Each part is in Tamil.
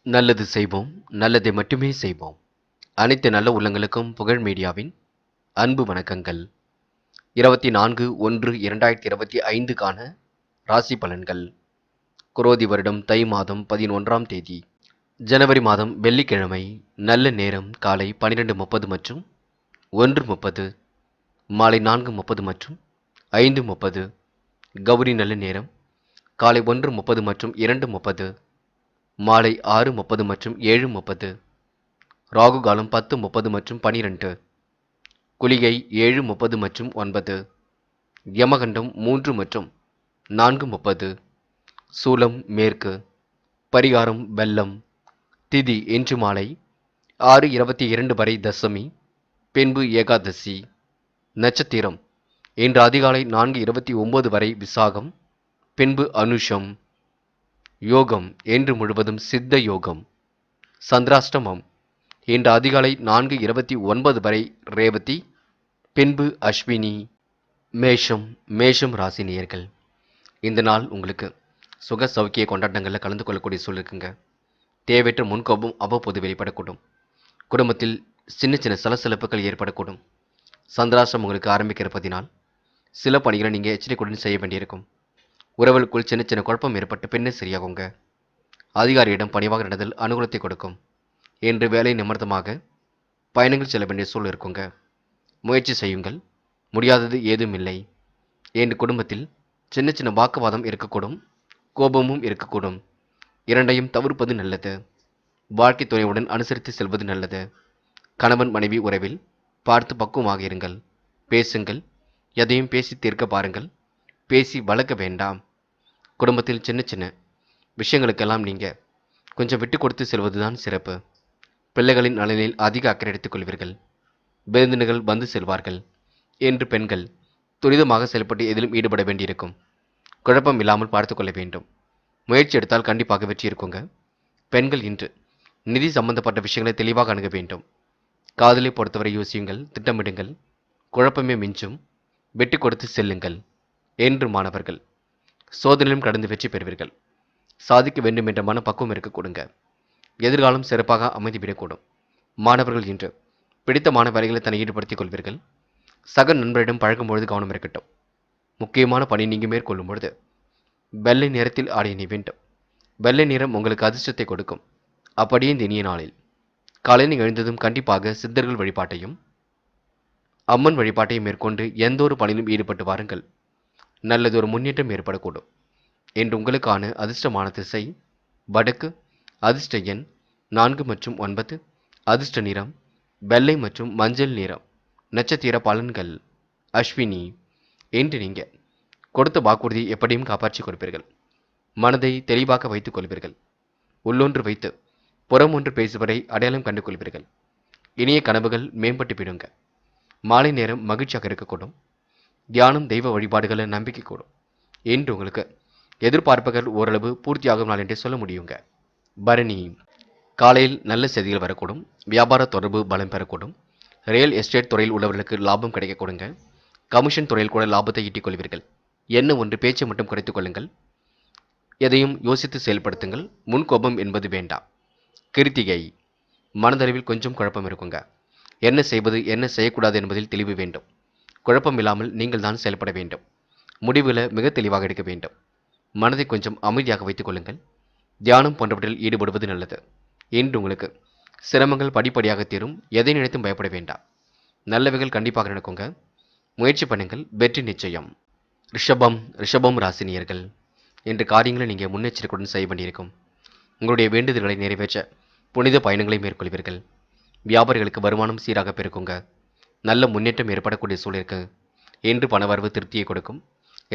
நல்லது செய்வோம், நல்லதை மட்டுமே செய்வோம். அனைத்து நல்ல உள்ளங்களுக்கும் புகழ் மீடியாவின் அன்பு வணக்கங்கள். 24/1/2025க்கான ராசி பலன்கள். குரோதி வருடம் தை மாதம் 11ஆம் தேதி, ஜனவரி மாதம் வெள்ளிக்கிழமை. நல்ல நேரம் காலை 12:30 மற்றும் 1:30, மாலை 4:30 மற்றும் 5:30. கௌரி நல்ல நேரம் காலை 1:30 மற்றும் 2:30, மாலை 6:30 மற்றும் 7:30. ராகு காலம் 10:30 மற்றும் 12. குளிகை 7:30 மற்றும் 9. யமகண்டம் 3 மற்றும் 4:30. சூலம் மேற்கு. பரிகாரம் வெள்ளம். திதி இன்று மாலை 6:22 வரை தசமி, பின்பு ஏகாதசி. நட்சத்திரம் இன்று அதிகாலை 4:29 வரை விசாகம், பின்பு அனுஷம். யோகம் இன்று முழுவதும் சித்த யோகம். சந்திராஷ்டமம் இன்று அதிகாலை 4:29 வரை ரேவதி, பின்பு அஸ்வினி. மேஷம் ராசி நேயர்கள். இந்த நாள் உங்களுக்கு சுக சௌக்கிய கொண்டாட்டங்களில் கலந்து கொள்ளக்கூடிய சூழல் இருக்குங்க. தேவையற்ற முன்கோபம் அவ்வப்போது வெளிப்படக்கூடும். குடும்பத்தில் சின்ன சின்ன சலசலப்புகள் ஏற்படக்கூடும். சந்திராஷ்டிரம் உங்களுக்கு ஆரம்பிக்கிறப்பதினால் சில பணிகளை நீங்கள் எச்சரிக்கையுடன் செய்ய வேண்டியிருக்கும். உறவுகளுக்குள் சின்ன சின்ன குழப்பம் ஏற்பட்டு பின்னர் சரியாகுங்க. அதிகாரியிடம் பணிவாக நடந்தல் அனுகூலத்தை கொடுக்கும். இன்று வேலை நிமித்தமாக பயணங்கள் செல்ல வேண்டிய சூழல் இருக்குங்க. முயற்சி செய்யுங்கள், முடியாதது ஏதும் இல்லை. என் குடும்பத்தில் சின்ன சின்ன வாக்குவாதம் இருக்கக்கூடும், கோபமும் இருக்கக்கூடும். இரண்டையும் தவிர்ப்பது நல்லது. வாழ்க்கை துணையுடன் அனுசரித்து செல்வது நல்லது. கணவன் மனைவி உறவில் பார்த்து பக்குவமாக இருங்கள். பேசுங்கள், எதையும் பேசி தீர்க்க பாருங்கள். பேசி வளர்க்க வேண்டாம். குடும்பத்தில் சின்ன சின்ன விஷயங்களுக்கெல்லாம் நீங்கள் கொஞ்சம் விட்டு கொடுத்து செல்வதுதான் சிறப்பு. பிள்ளைகளின் நலனில் அதிக அக்கறை எடுத்துக் கொள்வீர்கள். விருந்தினர்கள் வந்து செல்வார்கள் என்று பெண்கள் துரிதமாக செயல்பட்டு எதிலும் ஈடுபட வேண்டியிருக்கும். குழப்பம் இல்லாமல் பார்த்து கொள்ள வேண்டும். முயற்சி எடுத்தால் கண்டிப்பாக வெற்றி இருக்குங்க. பெண்கள் இன்று நிதி சம்பந்தப்பட்ட விஷயங்களை தெளிவாக அணுக வேண்டும். காதலை பொறுத்தவரை யோசியுங்கள், திட்டமிடுங்கள். குழப்பமே மிஞ்சும். விட்டு கொடுத்து செல்லுங்கள் என்று மாணவர்கள் சோதனையிலும் கடந்து வெற்றி பெறுவீர்கள். சாதிக்க வேண்டும் என்ற மனப்பக்குவம் இருக்க கொடுங்க. எதிர்காலம் சிறப்பாக அமைந்துவிடக்கூடும். மாணவர்கள் இன்று பிடித்தமான வேலைகளை தன்னை ஈடுபடுத்திக் கொள்வீர்கள். சக நண்பரிடம் பழகும் பொழுது கவனம் இருக்கட்டும். முக்கியமான பணி நீங்கள் மேற்கொள்ளும் பொழுது வெள்ளை நிறத்தில் ஆடை அணிய வேண்டும். வெள்ளை நிறம் உங்களுக்கு அதிர்ஷ்டத்தை கொடுக்கும். அப்படியே இந்த இனிய நாளில் காலையில் எழுந்ததும் கண்டிப்பாக சித்தர்கள் வழிபாட்டையும் அம்மன் வழிபாட்டையும் மேற்கொண்டு எந்த ஒரு பணியிலும் ஈடுபட்டு வாருங்கள். நல்லதொரு முன்னேற்றம் ஏற்படக்கூடும். இன்று உங்களுக்கான அதிர்ஷ்டமான திசை வடக்கு. அதிர்ஷ்ட எண் 4 மற்றும் 9. அதிர்ஷ்ட நிறம் வெள்ளை மற்றும் மஞ்சள் நிறம். நட்சத்திர பலன்கள். அஸ்வினி. இன்று நீங்கள் கொடுத்த வாக்குறுதியை எப்படியும் காப்பாற்றிக் கொடுப்பீர்கள். மனதை தெளிவாக வைத்துக் கொள்வீர்கள். உள்ளொன்று வைத்து புறம் ஒன்று பேசுவதை அடையாளம் கண்டு கொள்வீர்கள். இனிய கனவுகள் மேம்பட்டு விடுங்க. மாலை நேரம் மகிழ்ச்சியாக இருக்கக்கூடும். தியானம், தெய்வ வழிபாடுகளை நம்பிக்கை கூடும். இன்று உங்களுக்கு எதிர்பார்ப்புகள் ஓரளவு பூர்த்தியாகும் நாள் என்றே சொல்ல முடியுங்க. பரணி. காலையில் நல்ல செய்திகள் வரக்கூடும். வியாபார தொடர்பு பலம் பெறக்கூடும். ரியல் எஸ்டேட் துறையில் உள்ளவர்களுக்கு லாபம் கிடைக்க கொடுங்க. கமிஷன் துறையில் கூட லாபத்தை ஈட்டிக் கொள்வீர்கள். என்ன ஒன்று பேச்சை மட்டும் குறைத்துக் கொள்ளுங்கள். எதையும் யோசித்து செயல்படுத்துங்கள். முன்கோபம் என்பது வேண்டாம். கிருத்திகை. மனதளவில் கொஞ்சம் குழப்பம் இருக்குங்க. என்ன செய்வது என்ன செய்யக்கூடாது என்பதில் தெளிவு வேண்டும். குழப்பம் இல்லாமல் நீங்கள் தான் செயல்பட வேண்டும். முடிவுகளை மிக தெளிவாக எடுக்க வேண்டும். மனதை கொஞ்சம் அமைதியாக வைத்துக் கொள்ளுங்கள். தியானம் போன்றவற்றில் ஈடுபடுவது நல்லது. இன்று உங்களுக்கு சிரமங்கள் படிப்படியாக தீரும். எதை நினைத்தும் பயப்பட வேண்டாம். நல்லவைகள் கண்டிப்பாக நடக்குங்க. முயற்சி பண்ணுங்கள், வெற்றி நிச்சயம். ரிஷபம் ராசினியர்கள். இன்று காரியங்களை நீங்கள் முன்னெச்சரிக்கையுடன் செய்ய வேண்டியிருக்கும். உங்களுடைய வேண்டுதல்களை நிறைவேற்ற புனித பயணங்களை மேற்கொள்வீர்கள். வியாபாரிகளுக்கு வருமானம் சீராக பெருக்குங்க. நல்ல முன்னேற்றம் ஏற்படக்கூடிய சூழலுக்கு இன்று பணவரவு திருப்தியை கொடுக்கும்.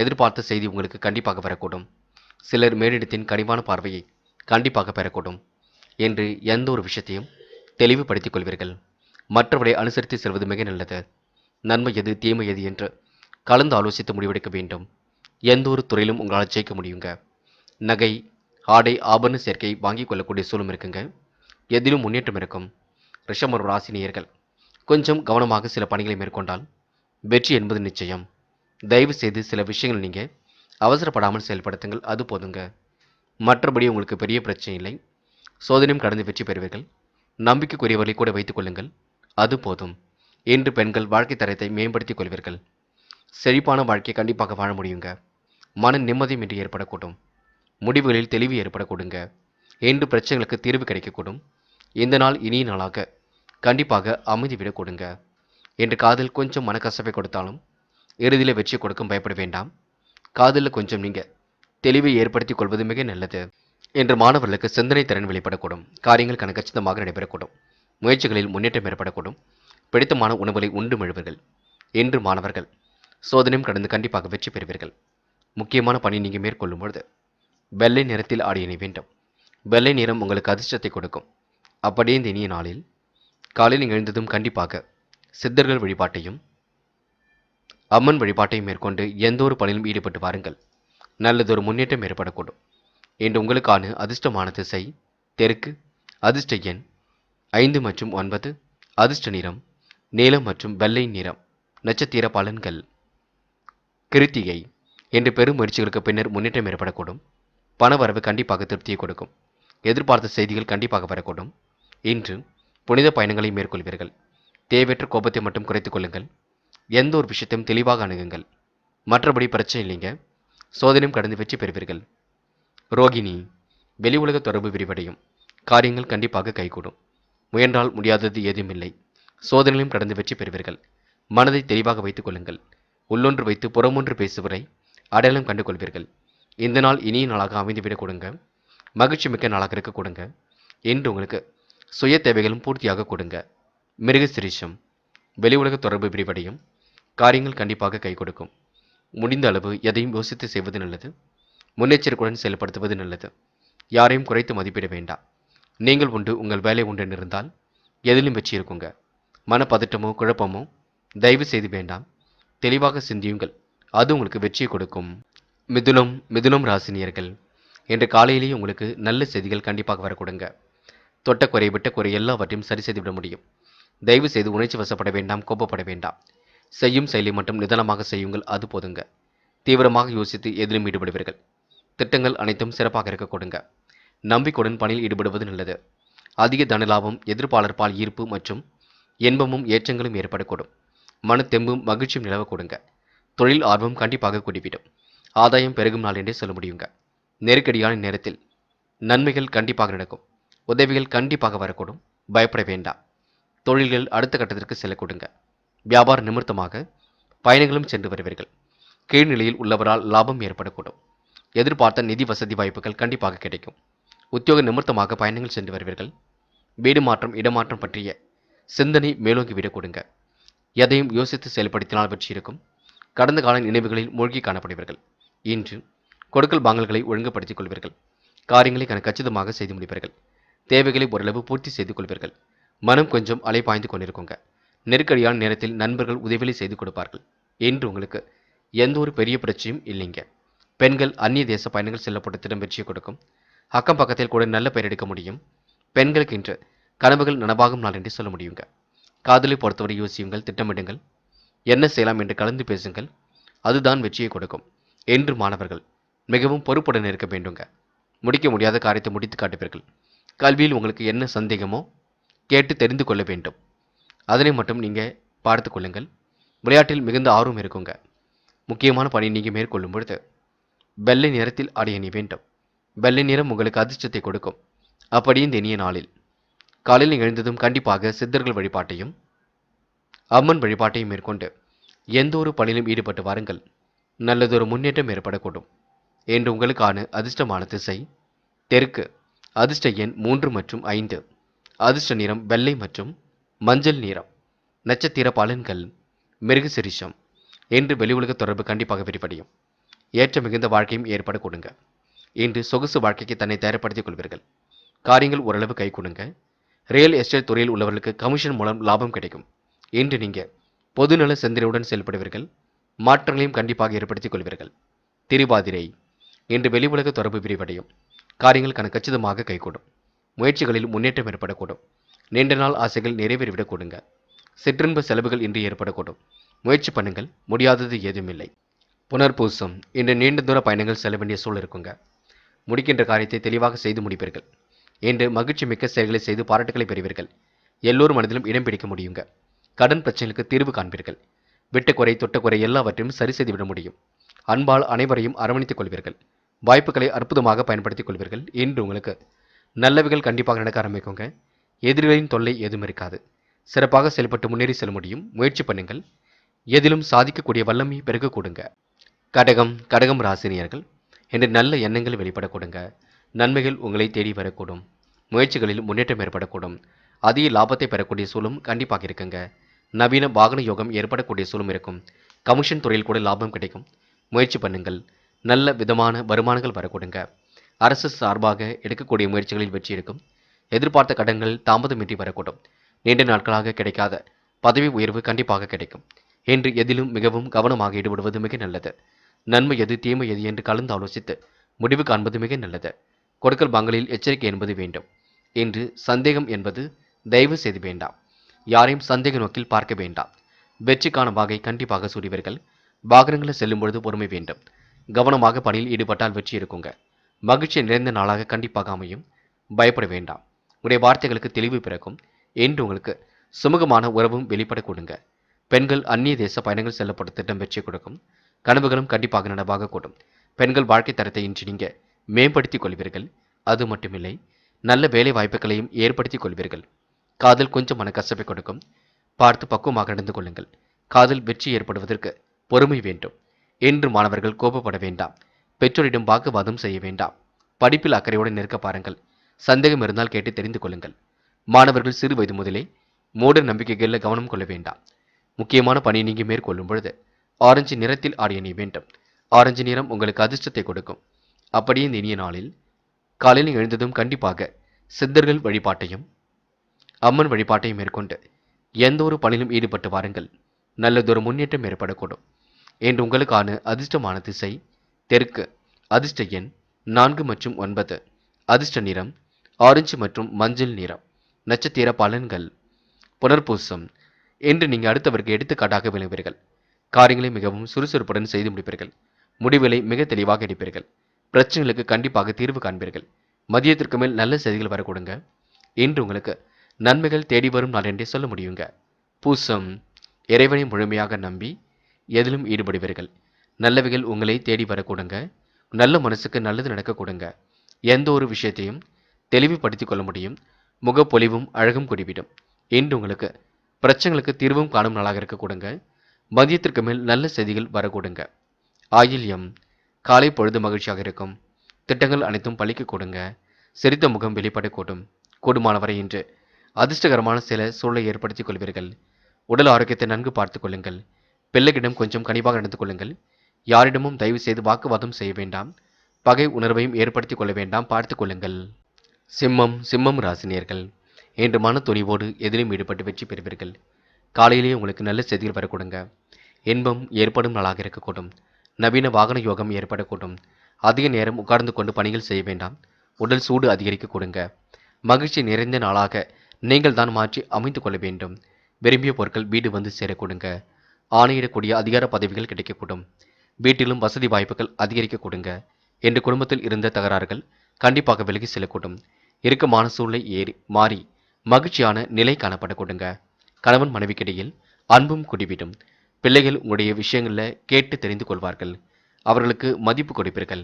எதிர்பார்த்த செய்தி உங்களுக்கு கண்டிப்பாக வரக்கூடும். சிலர் மேலிடத்தின் கனிவான பார்வையை கண்டிப்பாக பெறக்கூடும். என்று எந்த ஒரு விஷயத்தையும் தெளிவுபடுத்திக் கொள்வீர்கள். மற்றவரை அனுசரித்து செல்வது மிக நல்லது. நன்மை எது தீமை எது என்று கலந்து ஆலோசித்து முடிவெடுக்க வேண்டும். எந்த ஒரு துறையிலும் உங்களால் ஜெயிக்க முடியுங்க. நகை, ஆடை, ஆபரண சேர்க்கை வாங்கிக் கொள்ளக்கூடிய சூழலும் இருக்குங்க. எதிலும் முன்னேற்றம் இருக்கும். ரிஷபம் ராசினியர்கள் கொஞ்சம் கவனமாக சில பணிகளை மேற்கொண்டால் வெற்றி என்பது நிச்சயம். தயவு செய்து சில விஷயங்கள் நீங்கள் அவசரப்படாமல் செயல்படுத்துங்கள், அது போதுங்க. மற்றபடி உங்களுக்கு பெரிய பிரச்சனை இல்லை. சோதனையும் கடந்து வெற்றி பெறுவீர்கள். நம்பிக்கைக்குரியவர்களை கூட வைத்துக் கொள்ளுங்கள், அது போதும். இன்று பெண்கள் வாழ்க்கை தரத்தை மேம்படுத்திக் கொள்வீர்கள். செழிப்பான வாழ்க்கையை கண்டிப்பாக வாழ முடியுங்க. மன நிம்மதியும் இன்று ஏற்படக்கூடும். முடிவுகளில் தெளிவு ஏற்படக்கூடுங்க. இன்று பிரச்சனைகளுக்கு தீர்வு கிடைக்கக்கூடும். இந்த நாள் இனிய நாளாக கண்டிப்பாக அமைதி விடக்கூடுங்க. இன்று காதல் கொஞ்சம் மனக்கசப்பை கொடுத்தாலும் இறுதியில் வெற்றி கொடுக்கும், பயப்பட வேண்டாம். காதலில் கொஞ்சம் நீங்க தெளிவை ஏற்படுத்திக் கொள்வது மிக நல்லது. இன்று மாணவர்களுக்கு சிந்தனை திறன் வெளிப்படக்கூடும். காரியங்கள் கச்சிதமாக நடைபெறக்கூடும். முயற்சிகளில் முன்னேற்றம் ஏற்படக்கூடும். பிடித்தமான உணவுகளை உண்டு மழுவர்கள். இன்று மாணவர்கள் சோதனையும் கடந்து கண்டிப்பாக வெற்றி பெறுவீர்கள். முக்கியமான பணி நீங்கள் மேற்கொள்ளும் பொழுது வெள்ளை நிறத்தில் ஆடை அணிய வேண்டும். வெள்ளை நிறம் உங்களுக்கு அதிர்ஷ்டத்தை கொடுக்கும். அப்படியே இந்த இனிய நாளில் காலையில் எழுந்ததும் கண்டிப்பாக சித்தர்கள் வழிபாட்டையும் அம்மன் வழிபாட்டையும் மேற்கொண்டு எந்த ஒரு பணியிலும் ஈடுபட்டு வாருங்கள். நல்லதொரு முன்னேற்றம் ஏற்படக்கூடும். இன்று உங்களுக்கான அதிர்ஷ்டமான திசை தெற்கு. அதிர்ஷ்ட எண் 5 மற்றும் 9. அதிர்ஷ்ட நிறம் நீலம் மற்றும் வெள்ளை நிறம். நட்சத்திர பலன்கள். கிருத்திகை. இன்று பெரும் முயற்சிகளுக்கு பின்னர் முன்னேற்றம் ஏற்படக்கூடும். பணவரவு கண்டிப்பாக திருப்தியை கொடுக்கும். எதிர்பார்த்த செய்திகள் கண்டிப்பாக வரக்கூடும். இன்று புனித பயணங்களை மேற்கொள்வீர்கள். தேவையற்ற கோபத்தை மட்டும் குறைத்துக் கொள்ளுங்கள். எந்த ஒரு விஷயத்தையும் தெளிவாக அணுகுங்கள். மற்றபடி பிரச்சனை இல்லைங்க. சோதனையும் கடந்து வெற்றி பெறுவீர்கள். ரோகிணி. வெளி உலக தொடர்பு விரிவடையும். காரியங்கள் கண்டிப்பாக கைகூடும். முயன்றால் முடியாதது ஏதும் இல்லை. சோதனையும் கடந்து வெற்றி பெறுவீர்கள். மனதை தெளிவாக வைத்துக் கொள்ளுங்கள். உள்ளொன்று வைத்து புறமொன்று பேசுவரை அடையாளம் கண்டு கொள்வீர்கள். இந்த நாள் இனிய நாளாக அமைந்துவிடக் கொடுங்க. மகிழ்ச்சி மிக்க நாளாக இருக்க கொடுங்க. இன்று உங்களுக்கு சுய தேவைகளும் பூர்த்தியாக கொடுங்க. மிருக சிரிஷம். வெளி உலக தொடர்பு விரிவடையும். காரியங்கள் கண்டிப்பாக கை கொடுக்கும். முடிந்த அளவு எதையும் யோசித்து செய்வது நல்லது. முன்னெச்சரிக்கையுடன் செயல்படுத்துவது நல்லது. யாரையும் குறைத்து மதிப்பிட வேண்டாம். நீங்கள் உண்டு, உங்கள் வேலை உண்டு இருந்தால் எதிலும் வெற்றி இருக்குங்க. மனப்பதட்டமோ குழப்பமோ தயவு செய்து வேண்டாம். தெளிவாக சிந்தியுங்கள், அது உங்களுக்கு வெற்றியை கொடுக்கும். மிதுனம் ராசினியர்கள். இன்று காலையிலேயே உங்களுக்கு நல்ல செய்திகள் கண்டிப்பாக வரக்கூடுங்க. தொட்ட குறை விட்ட குறை எல்லாவற்றையும் சரி செய்துவிட முடியும். தயவு செய்து உணர்ச்சி வசப்பட வேண்டாம், கோபப்பட வேண்டாம். செய்யும் செயலை மட்டும் நிதானமாக செய்யுங்கள், அது போதுங்க. தீவிரமாக யோசித்து எதிலும் ஈடுபடுவீர்கள். திட்டங்கள் அனைத்தும் சிறப்பாக இருக்க கொடுங்க. நம்பிக்கையுடன் பணியில் ஈடுபடுவது நல்லது. அதிக தனலாபம், எதிர்ப்பாளர் பால் ஈர்ப்பு மற்றும் இன்பமும் ஏற்றங்களும் ஏற்படக்கூடும். மனத்தெம்பும் மகிழ்ச்சியும் நிலவ கொடுங்க. தொழில் ஆர்வம் கண்டிப்பாக கூடிவிடும். ஆதாயம் பெருகும் நாள் என்றே சொல்ல முடியுங்க. நெருக்கடியான நேரத்தில் நன்மைகள் கண்டிப்பாக நடக்கும். உதவிகள் கண்டிப்பாக வரக்கூடும். பயப்பட வேண்டாம். தொழில்கள் அடுத்த கட்டத்திற்கு செல்ல கொடுங்க. வியாபார நிமித்தமாக பயணங்களும் சென்று வருவீர்கள். கீழ்நிலையில் உள்ளவரால் லாபம் ஏற்படக்கூடும். எதிர்பார்த்த நிதி வசதி வாய்ப்புகள் கண்டிப்பாக கிடைக்கும். உத்தியோக நிமித்தமாக பயணங்கள் சென்று வருவீர்கள். வீடு மாற்றம், இடமாற்றம் பற்றிய சிந்தனை மேலோங்கி விட கொடுங்க. எதையும் யோசித்து செயல்படுத்தினால் வெற்றி இருக்கும். கடந்த கால நினைவுகளில் மூழ்கி காணப்படுவீர்கள். இன்று கொடுக்கல் வாங்கல்களை ஒழுங்குபடுத்திக் கொள்வீர்கள். காரியங்களை கச்சிதமாக செய்து முடிப்பீர்கள். தேவைகளை ஓரளவு பூர்த்தி செய்து கொள்வீர்கள். மனம் கொஞ்சம் அலைபாய்ந்து கொண்டிருக்குங்க. நெருக்கடியான நேரத்தில் நண்பர்கள் உதவிகளை செய்து கொடுப்பார்கள். இன்று உங்களுக்கு எந்த ஒரு பெரிய பிரச்சனையும் இல்லைங்க. பெண்கள் அந்நிய தேச பயணங்கள் செல்லப்பட்ட திட்டம் வெற்றியை கொடுக்கும். அக்கம் பக்கத்தில் கூட நல்ல பெயர் எடுக்க முடியும். பெண்களுக்கு இன்று கனவுகள் நனவாகும் நாள் என்று சொல்ல முடியுங்க. காதலை பொறுத்தவரை யோசியுங்கள், திட்டமிடுங்கள். என்ன செய்யலாம் என்று கலந்து பேசுங்கள், அதுதான் வெற்றியை கொடுக்கும். என்று மாணவர்கள் மிகவும் பொறுப்புடன் இருக்க வேண்டுங்க. முடிக்க முடியாத காரியத்தை முடித்து காட்டுவீர்கள். கல்வியில் உங்களுக்கு என்ன சந்தேகமோ கேட்டு தெரிந்து கொள்ள வேண்டும். அதனை மட்டும் நீங்கள் பார்த்து கொள்ளுங்கள். விளையாட்டில் மிகுந்த ஆர்வம் இருக்குங்க. முக்கியமான பணி நீங்கள் மேற்கொள்ளும் பொழுது வெள்ளை நிறத்தில் ஆடை அணிய வேண்டும். வெள்ளை நிறம் உங்களுக்கு அதிர்ஷ்டத்தை கொடுக்கும். அப்படி இந்த இனிய நாளில் காலையில் எழுந்ததும் கண்டிப்பாக சித்தர்கள் வழிபாட்டையும் அம்மன் வழிபாட்டையும் மேற்கொண்டு எந்த ஒரு பணியிலும் ஈடுபட்டு வாருங்கள். நல்லதொரு முன்னேற்றம் ஏற்படக்கூடும். என்று உங்களுக்கான அதிர்ஷ்டமான திசை தெற்கு. அதிர்ஷ்ட எண் 3 மற்றும் 5. அதிர்ஷ்ட நிறம் வெள்ளை மற்றும் மஞ்சள் நிறம். நட்சத்திர பலன்கள். மிருகசிரிஷம். என்று வெளி உலக தொடர்பு கண்டிப்பாக விரிவடையும். ஏற்ற மிகுந்த வாழ்க்கையும் ஏற்பட கொடுங்க. இன்று சொகுசு வாழ்க்கைக்கு தன்னை தயார்படுத்திக் கொள்வீர்கள். காரியங்கள் ஓரளவு கை கொடுங்க. ரியல் எஸ்டேட் துறையில் உள்ளவர்களுக்கு கமிஷன் மூலம் லாபம் கிடைக்கும். இன்று நீங்கள் பொதுநல சிந்தனையுடன் செயல்படுவீர்கள். மாற்றங்களையும் கண்டிப்பாக ஏற்படுத்திக் கொள்வீர்கள். திருவாதிரை. இன்று வெளி உலக தொடர்பு விரிவடையும். காரியங்கள் கச்சிதமாக கைகூடும். முயற்சிகளில் முன்னேற்றம் ஏற்படக்கூடும். நீண்ட நாள் ஆசைகள் நிறைவேறிவிடக் கொடுங்க. சிற்றின்ப செலவுகள் இன்று ஏற்படக்கூடும். முயற்சி பண்ணுங்கள், முடியாதது ஏதுமில்லை. புனர்பூசம். இன்று நீண்ட தூர பயணங்கள் செல்ல வேண்டிய சூழல் இருக்குங்க. முடிக்கின்ற காரியத்தை தெளிவாக செய்து முடிப்பீர்கள். என்று மகிழ்ச்சி மிக்க செயல்களை செய்து பாராட்டுகளை பெறுவீர்கள். எல்லோரும் மனதிலும் இடம் பிடிக்க முடியுங்க. கடன் பிரச்சனைகளுக்கு தீர்வு காண்பீர்கள். விட்ட குறை தொட்ட குறை எல்லாவற்றையும் சரி செய்து விட முடியும். அன்பால் அனைவரையும் அரவணைத்துக் கொள்வீர்கள். வாய்ப்புகளை அற்புதமாக பயன்படுத்திக் கொள்வீர்கள். இன்று உங்களுக்கு நல்லவைகள் கண்டிப்பாக நடக்க ஆரம்பிக்குங்க. எதிரிகளின் தொல்லை எதுவும் இருக்காது. சிறப்பாக செயல்பட்டு முன்னேறி செல்ல முடியும். முயற்சி பண்ணுங்கள். எதிலும் சாதிக்கக்கூடிய வல்லமை பெருக கொடுங்க. கடகம் ராசினியர்கள் என்று நல்ல எண்ணங்கள் வெளிப்படக்கூடுங்க. நன்மைகள் உங்களை தேடி வரக்கூடும். முயற்சிகளில் முன்னேற்றம் ஏற்படக்கூடும். அதிக லாபத்தை பெறக்கூடிய சூழலும் கண்டிப்பாக இருக்குங்க. நவீன வாகன யோகம் ஏற்படக்கூடிய சூழலும் இருக்கும். கமிஷன் துறையில் கூட லாபம் கிடைக்கும். முயற்சி பண்ணுங்கள். நல்ல விதமான வருமானங்கள் வரக்கூடுங்க. அரசு சார்பாக எடுக்கக்கூடிய முயற்சிகளில் வெற்றி இருக்கும். எதிர்பார்த்த கடன்கள் தாமதமின்றி வரக்கூடும். நீண்ட நாட்களாக கிடைக்காத பதவி உயர்வு கண்டிப்பாக கிடைக்கும். என்று எதிலும் மிகவும் கவனமாக ஈடுபடுவது மிக நல்லது. நன்மை எது தீமை எது என்று கலந்து ஆலோசித்து முடிவு காண்பது மிக நல்லது. கொடுக்கல் வாங்கலில் எச்சரிக்கை என்பது வேண்டும். இன்று சந்தேகம் என்பது தயவு செய்து வேண்டாம். யாரையும் சந்தேக நோக்கில் பார்க்க வேண்டாம். வெற்றிக்கான வாகை கண்டிப்பாக சூடுவீர்கள். வாகனங்களில் செல்லும் பொழுது பொறுமை வேண்டும். கவனமாக பணியில் ஈடுபட்டால் வெற்றி இருக்குங்க. மகிழ்ச்சி நிறைந்த நாளாக கண்டிப்பாக அமையும். பயப்பட வேண்டாம். உடைய வார்த்தைகளுக்கு தெளிவு பிறக்கும். என்று உங்களுக்கு சுமூகமான உறவும் வெளிப்பட கொடுங்க. பெண்கள் அந்நிய தேச பயணங்கள் செல்லப்பட்ட திட்டம் வெற்றி கொடுக்கும். கனவுகளும் கண்டிப்பாக நனவாக கூடும். பெண்கள் வாழ்க்கை தரத்தை இன்று நீங்க மேம்படுத்திக் கொள்வீர்கள். அது மட்டுமில்லை, நல்ல வேலை வாய்ப்புகளையும் ஏற்படுத்திக் கொள்வீர்கள். காதல் கொஞ்சம் மனக்கசப்பை கொடுக்கும். பார்த்து பக்குவமாக நடந்து கொள்ளுங்கள். காதல் வெற்றி ஏற்படுவதற்கு பொறுமை வேண்டும். என்று மாணவர்கள் கோபப்பட வேண்டாம். பெற்றோரிடம் வாக்குவாதம் செய்ய வேண்டாம். படிப்பில் அக்கறையோடு நிற்க பாருங்கள். சந்தேகம் இருந்தால் கேட்டு தெரிந்து கொள்ளுங்கள். மாணவர்கள் சிறு வயது முதலே மூட நம்பிக்கைகளில் கவனம் கொள்ள வேண்டாம். முக்கியமான பணியை நீங்க மேற்கொள்ளும் பொழுது ஆரஞ்சு நிறத்தில் ஆடை அணிய வேண்டும். ஆரஞ்சு நிறம் உங்களுக்கு அதிர்ஷ்டத்தை கொடுக்கும். அப்படியே இந்த இனிய நாளில் காலையில் எழுந்ததும் கண்டிப்பாக சித்தர்கள் வழிபாட்டையும் அம்மன் வழிபாட்டையும் மேற்கொண்டு எந்த ஒரு பணியிலும் ஈடுபட்டு வாருங்கள். நல்லதொரு முன்னேற்றம் ஏற்படக்கூடும். என்று உங்களுக்கான அதிர்ஷ்டமான திசை தெற்கு. அதிர்ஷ்ட எண் 4 மற்றும் 9. அதிர்ஷ்ட நிறம் ஆரஞ்சு மற்றும் மஞ்சள் நிறம். நட்சத்திர பலன்கள் புனர்பூசம். என்று நீங்கள் அடுத்தவருக்கு எடுத்துக்காட்டாக விளங்குவீர்கள். காரியங்களை மிகவும் சுறுசுறுப்புடன் செய்து முடிப்பீர்கள். முடிவுகளை மிக தெளிவாக எடுப்பீர்கள். பிரச்சனைகளுக்கு கண்டிப்பாக தீர்வு காண்பீர்கள். மதியத்திற்கு மேல் நல்ல செய்திகள் வரக்கூடுங்க. இன்று உங்களுக்கு நன்மைகள் தேடி வரும் நாள் என்றே சொல்ல முடியுங்க. பூசம். இறைவனை முழுமையாக நம்பி எதிலும் ஈடுபடுவீர்கள். நல்லவைகள் உங்களை தேடி வரக்கூடுங்க. நல்ல மனசுக்கு நல்லது நடக்க கொடுங்க. எந்த ஒரு விஷயத்தையும் தெளிவுபடுத்திக் கொள்ள முடியும். முகப்பொலிவும் அழகும் கூடிவிடும். இன்று உங்களுக்கு பிரச்சனைகளுக்கு தீர்வும் காணும் நாளாக இருக்க கொடுங்க. மதியத்திற்கு மேல் நல்ல செய்திகள் வரக்கூடுங்க. ஆயில்யம். காலை பொழுது மகிழ்ச்சியாக இருக்கும். திட்டங்கள் அனைத்தும் பழிக்க கொடுங்க. சிரித்த முகம் வெளிப்படக்கூடும். கூடுமானவரை இன்று அதிர்ஷ்டகரமான சில சூழலை ஏற்படுத்திக் கொள்வீர்கள். உடல் ஆரோக்கியத்தை நன்கு பார்த்துக் கொள்ளுங்கள். பிள்ளைகளிடம் கொஞ்சம் கனிவாக நடந்து கொள்ளுங்கள். யாரிடமும் தயவு செய்து வாக்குவாதம் செய்ய வேண்டாம். பகை உணர்வையும் ஏற்படுத்திக் கொள்ள வேண்டாம். பார்த்துக் கொள்ளுங்கள். சிம்மம் ராசினியர்கள் இன்று மன துணிவோடு எதிலும் ஈடுபட்டு வெற்றி பெறுவீர்கள். காலையிலேயே உங்களுக்கு நல்ல செய்திகள் வரக்கூடுங்க. இன்பம் ஏற்படும் நாளாக இருக்கக்கூடும். நவீன வாகன யோகம் ஏற்படக்கூடும். அதிக நேரம் உட்கார்ந்து கொண்டு பணிகள் செய்ய வேண்டாம். உடல் சூடு அதிகரிக்க கொடுங்க. மகிழ்ச்சி நிறைந்த நாளாக நீங்கள் தான் மாற்றி அமைத்து கொள்ள வேண்டும். விரும்பிய பொருட்கள் வீடு வந்து சேரக்கூடுங்க. ஆணையிடக்கூடிய அதிகார பதவிகள் கிடைக்கக்கூடும். வீட்டிலும் வசதி வாய்ப்புகள் அதிகரிக்க கொடுங்க. என்று குடும்பத்தில் இருந்த தகராறுகள் கண்டிப்பாக விலகி செல்லக்கூடும். இறுக்கமான சூழ்நிலை மாறி மகிழ்ச்சியான நிலை காணப்படக்கூடுங்க. கணவன் மனைவிக்கிடையில் அன்பும் குடிவிடும். பிள்ளைகள் உங்களுடைய விஷயங்களில் கேட்டு தெரிந்து கொள்வார்கள். அவர்களுக்கு மதிப்பு கொடுப்பீர்கள்.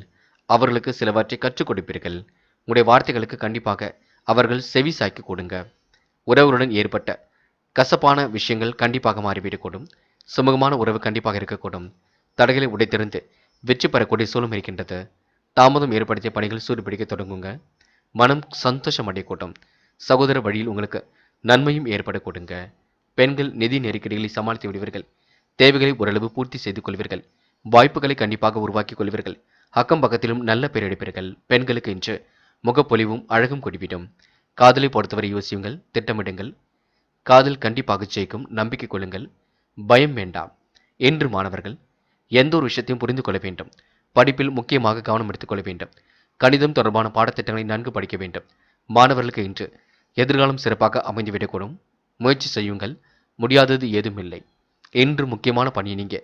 அவர்களுக்கு சிலவற்றை கற்றுக் கொடுப்பீர்கள். உங்களுடைய வார்த்தைகளுக்கு கண்டிப்பாக அவர்கள் செவி சாய்க்க கொடுங்க. உறவுடன் ஏற்பட்ட கசப்பான விஷயங்கள் கண்டிப்பாக மாறிவிடக்கூடும். சுமூகமான உறவு கண்டிப்பாக இருக்கக்கூடும். தடைகளை உடைத்திருந்து வெற்றி பெறக்கூடிய சூழலும் இருக்கின்றது. தாமதம் ஏற்படுத்திய பணிகள் சூடுபிடிக்க தொடங்குங்க. மனம் சந்தோஷம் அடையக்கூடும். சகோதர வழியில் உங்களுக்கு நன்மையும் ஏற்பட கொடுங்க. பெண்கள் நிதி நெருக்கடிகளை சமாளித்து விடுவீர்கள். தேவைகளை ஓரளவு பூர்த்தி செய்து கொள்வீர்கள். வாய்ப்புகளை கண்டிப்பாக உருவாக்கிக் கொள்வீர்கள். அக்கம் பக்கத்திலும் நல்ல பேர் எடுப்பீர்கள். பெண்களுக்கு இன்று முகப்பொலிவும் அழகும் கூடிவிடும். காதலை பொறுத்தவரை யோசியுங்கள், திட்டமிடுங்கள். காதல் கண்டிப்பாக ஜெயிக்கும். நம்பிக்கை கொள்ளுங்கள். பயம் வேண்டாம். என்று மாணவர்கள் எந்த ஒரு விஷயத்தையும் புரிந்து கொள்ள வேண்டும். படிப்பில் முக்கியமாக கவனம் எடுத்துக்கொள்ள வேண்டும். கணிதம் தொடர்பான பாடத்திட்டங்களை நன்கு படிக்க வேண்டும். மாணவர்களுக்கு இன்று எதிர்காலம் சிறப்பாக அமைந்துவிடக்கூடும். முயற்சி செய்யுங்கள். முடியாதது ஏதும் இல்லை. இன்று முக்கியமான பணியை நீங்க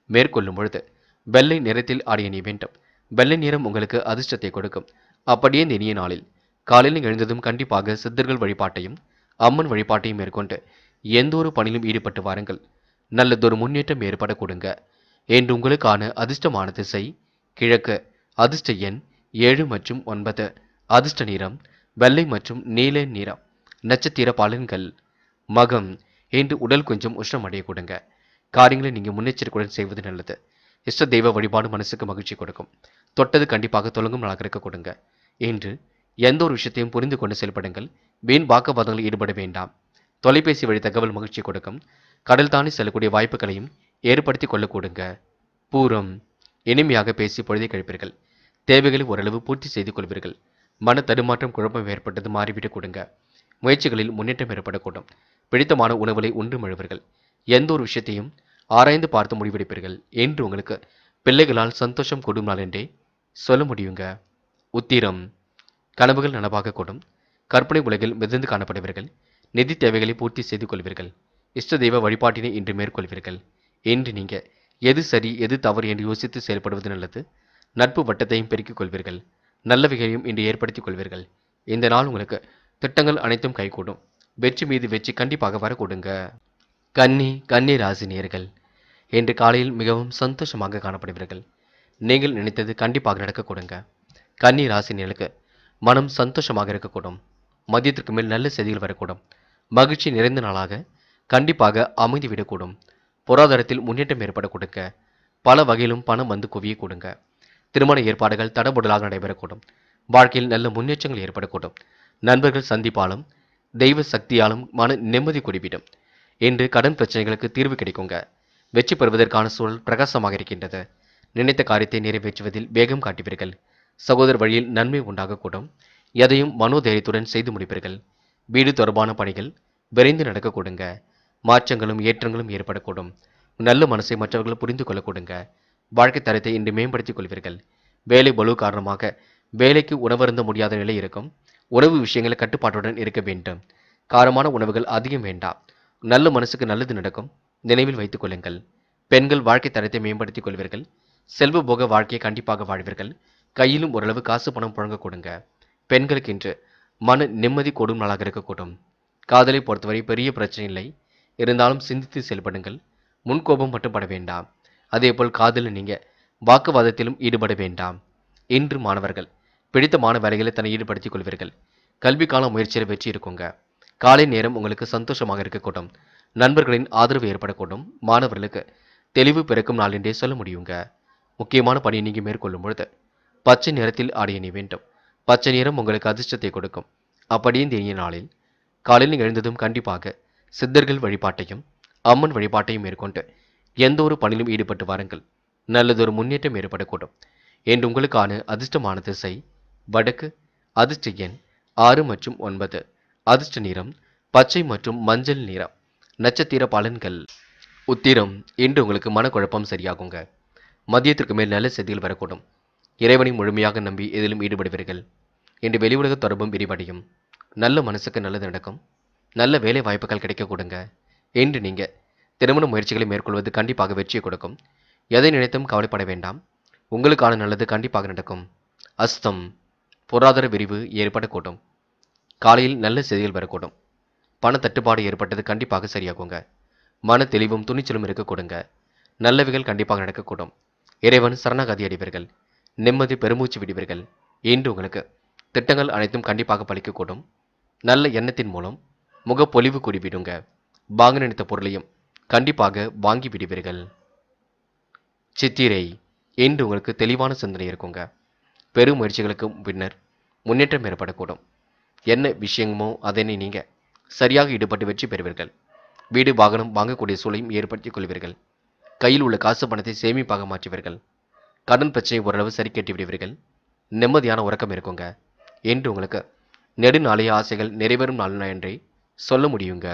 மேற்கொள்ளும் பொழுது வெள்ளை நிறத்தில் ஆடை அணிய வேண்டும். வெள்ளை நிறம் உங்களுக்கு அதிர்ஷ்டத்தை கொடுக்கும். அப்படியே இந்த இனிய நாளில் காலையில் எழுந்ததும் கண்டிப்பாக சித்தர்கள் வழிபாட்டையும் அம்மன் வழிபாட்டையும் மேற்கொண்டு எந்த ஒரு பணியிலும் ஈடுபட்டு வாருங்கள். நல்லதொரு முன்னேற்றம் ஏற்பட கொடுங்க. என்று உங்களுக்கான அதிர்ஷ்டமான திசை கிழக்கு. அதிர்ஷ்ட எண் 7 மற்றும் 9. அதிர்ஷ்ட நிறம் வெள்ளை மற்றும் நீல நிறம். நட்சத்திர பலன்கள் மகம். இன்று உடல் கொஞ்சம் உஷ்ணமடைய கொடுங்க. காரியங்களை நீங்க முன்னெச்சரிக்கையுடன் செய்வது நல்லது. இஷ்ட தெய்வ வழிபாடு மனசுக்கு மகிழ்ச்சி கொடுக்கும். தொட்டது கண்டிப்பாக தொடங்கும் நாளாக இருக்க கொடுங்க. இன்று எந்த ஒரு விஷயத்தையும் புரிந்து கொண்டு செயல்படுங்கள். வீண் வாக்குவாதங்களில் ஈடுபட வேண்டாம். தொலைபேசி வழி தகவல் மகிழ்ச்சி கொடுக்கும். கடல் தாண்டி செல்லக்கூடிய வாய்ப்புகளையும் ஏற்படுத்திக் கொள்ள கொடுங்க. பூரம். இனிமையாக பேசி பொழுதை கழிப்பீர்கள். தேவைகளை ஓரளவு பூர்த்தி செய்து கொள்வீர்கள். மன தடுமாற்றம் குழப்பம் ஏற்பட்டது மாறிவிடக் கொடுங்க. முயற்சிகளில் முன்னேற்றம் ஏற்படக்கூடும். பிடித்தமான உணவுகளை உண்டு மழுவீர்கள். எந்த ஒரு விஷயத்தையும் ஆராய்ந்து பார்த்து முடிவெடுப்பீர்கள். என்று உங்களுக்கு பிள்ளைகளால் சந்தோஷம் கூடும் நாள் என்றே சொல்ல முடியுங்க. உத்திரம். கனவுகள் நனவாக கூடும். கற்பனை உலகில் மிதந்து காணப்படுவீர்கள். நிதி தேவைகளை பூர்த்தி செய்து கொள்வீர்கள். இஷ்ட தெய்வ வழிபாட்டினை இன்று மேற்கொள்வீர்கள். இன்று நீங்க எது சரி எது தவறு என்று யோசித்து செயல்படுவது நல்லது. நட்பு வட்டத்தையும் பெருக்கிக் கொள்வீர்கள். நல்லவைகளையும் இன்று ஏற்படுத்திக் கொள்வீர்கள். இந்த நாள் உங்களுக்கு திட்டங்கள் அனைத்தும் கைகூடும். வெற்றி மீது வெற்றி கண்டிப்பாக வர கொடுங்க. கன்னி ராசி நேயர்கள் இன்று காலையில் மிகவும் சந்தோஷமாக காணப்படுவீர்கள். நீங்கள் நினைத்தது கண்டிப்பாக நடக்க கொடுங்க. கன்னி ராசி நேயர்களுக்கு மனம் சந்தோஷமாக இருக்கக்கூடும். மதியத்திற்கு மேல் நல்ல செய்திகள் வரக்கூடும். மகிழ்ச்சி நிறைந்த நாளாக கண்டிப்பாக அமைந்து விடக்கூடும். பொருளாதாரத்தில் முன்னேற்றம் ஏற்பட கொடுங்க. பல வகையிலும் பணம் வந்து குவிய கொடுங்க. திருமண ஏற்பாடுகள் தடபுடலாக நடைபெறக்கூடும். வாழ்க்கையில் நல்ல முன்னேற்றங்கள் ஏற்படக்கூடும். நண்பர்கள் சந்திப்பாலும் தெய்வ சக்தியாலும் மன நிம்மதி குடிவிடும். இன்று கடன் பிரச்சனைகளுக்கு தீர்வு கிடைக்குங்க. வெற்றி பெறுவதற்கான சூழல் பிரகாசமாக இருக்கின்றது. நினைத்த காரியத்தை நிறைவேற்றுவதில் வேகம் காட்டுவீர்கள். சகோதர வழியில் நன்மை உண்டாகக்கூடும். எதையும் மனோதைரியத்துடன் செய்து முடிப்பீர்கள். வீடு தொடர்பான பணிகள் விரைந்து நடக்க கொடுங்க. மாற்றங்களும் ஏற்றங்களும் ஏற்படக்கூடும். நல்ல மனசை மற்றவர்கள் புரிந்து கொள்ள கொடுங்க. வாழ்க்கை தரத்தை இன்று மேம்படுத்திக் கொள்வீர்கள். வேலை பளு காரணமாக வேலைக்கு உணவருந்த முடியாத நிலை இருக்கும். உணவு விஷயங்களை கட்டுப்பாட்டுடன் இருக்க வேண்டும். காரமான உணவுகள் அதிகம் வேண்டாம். நல்ல மனசுக்கு நல்லது நடக்கும். நினைவில் வைத்துக் கொள்ளுங்கள். பெண்கள் வாழ்க்கை தரத்தை மேம்படுத்திக் கொள்வீர்கள். செல்வ போக வாழ்க்கையை கண்டிப்பாக வாழ்வீர்கள். கையிலும் ஓரளவு காசு பணம் புழங்க கொடுங்க. பெண்களுக்கு இன்று மன நிம்மதி கூடும் நாளாக இருக்கக்கூடும். காதலை பொறுத்தவரை பெரிய பிரச்சனை இல்லை. இருந்தாலும் சிந்தித்து செயல்படுங்கள். முன்கோபம் மட்டும் பட வேண்டாம். அதேபோல் காதலில் நீங்க வாக்குவாதத்திலும் ஈடுபட வேண்டாம். இன்று மாணவர்கள் பிடித்தமான வேலைகளை தன்னை ஈடுபடுத்திக் கொள்வீர்கள். கல்விக்கான முயற்சியில் வெற்றி இருக்குங்க. காலை நேரம் உங்களுக்கு சந்தோஷமாக இருக்கக்கூடும். நண்பர்களின் ஆதரவு ஏற்படக்கூடும். மாணவர்களுக்கு தெளிவு பிறக்கும் நாள் என்றே சொல்ல முடியுங்க. முக்கியமான பணியை நீங்க மேற்கொள்ளும் பொழுது பச்சை நிறத்தில் ஆடை அணிய வேண்டும். பச்சை நிறம் உங்களுக்கு அதிர்ஷ்டத்தை கொடுக்கும். அப்படியே இந்த இனிய நாளில் காலையில் எழுந்ததும் கண்டிப்பாக சித்தர்கள் வழிபாட்டையும் அம்மன் வழிபாட்டையும் மேற்கொண்டு எந்த ஒரு பணியிலும் ஈடுபட்டு வாருங்கள். நல்லதொரு முன்னேற்றம் ஏற்படக்கூடும். என்று உங்களுக்கான அதிர்ஷ்டமான திசை வடக்கு. அதிர்ஷ்ட எண் 6 மற்றும் 9. அதிர்ஷ்ட நிறம் பச்சை மற்றும் மஞ்சள் நிறம். நட்சத்திர பலன்கள் உத்திரம். இன்று உங்களுக்கு மனக்குழப்பம் சரியாகுங்க. மதியத்திற்கு மேல் நல்ல செய்திகள் வரக்கூடும். இறைவனை முழுமையாக நம்பி எதிலும் ஈடுபடுவீர்கள். இன்று வெளி உலக தொடர்பும் விரிவடையும். நல்ல மனசுக்கு நல்லது நடக்கும். நல்ல வேலை வாய்ப்புகள் கிடைக்க கொடுங்க. இன்று நீங்க திருமண முயற்சிகளை மேற்கொள்வது கண்டிப்பாக வெற்றியை கொடுக்கும். எதை நினைத்தும் கவலைப்பட வேண்டாம். உங்களுக்கான நல்லது கண்டிப்பாக நடக்கும். அஸ்தம். பொருளாதார விரிவு ஏற்படக்கூடும். காலையில் நல்ல செய்திகள் வரக்கூடும். பண தட்டுப்பாடு ஏற்பட்டது கண்டிப்பாக சரியாகுங்க. மன தெளிவும் துணிச்சலும் இருக்க கொடுங்க. நல்லவைகள் கண்டிப்பாக நடக்கக்கூடும். இறைவன் சரணாகதி அடைவீர்கள். நிம்மதி பெருமூச்சு விடுவீர்கள். இன்று உங்களுக்கு திட்டங்கள் அனைத்தும் கண்டிப்பாக பலிக்கக்கூடும். நல்ல எண்ணத்தின் மூலம் முகப்பொலிவு கூடிவிடுங்க. வாங்க நினைத்த பொருளையும் கண்டிப்பாக வாங்கி விடுவீர்கள். சித்திரை. இன்று உங்களுக்கு தெளிவான சிந்தனை இருக்குங்க. பெரும் முயற்சிகளுக்கு பின்னர் முன்னேற்றம் ஏற்படக்கூடும். என்ன விஷயமோ அதனை நீங்க சரியாக ஈடுபட்டு வெற்றி பெறுவீர்கள். வீடு வாகனம் வாங்கக்கூடிய சூழலையும் ஏற்படுத்திக் கொள்வீர்கள். கையில் உள்ள காசு பணத்தை சேமிப்பாக மாற்றுவீர்கள். கடன் பிரச்சனை ஓரளவு சரி கட்டி விடுவீர்கள். நிம்மதியான உறக்கம் இருக்குங்க. என்று உங்களுக்கு நெடுநாளைய ஆசைகள் நிறைவேறும் நாள் என்றே சொல்ல முடியுங்க.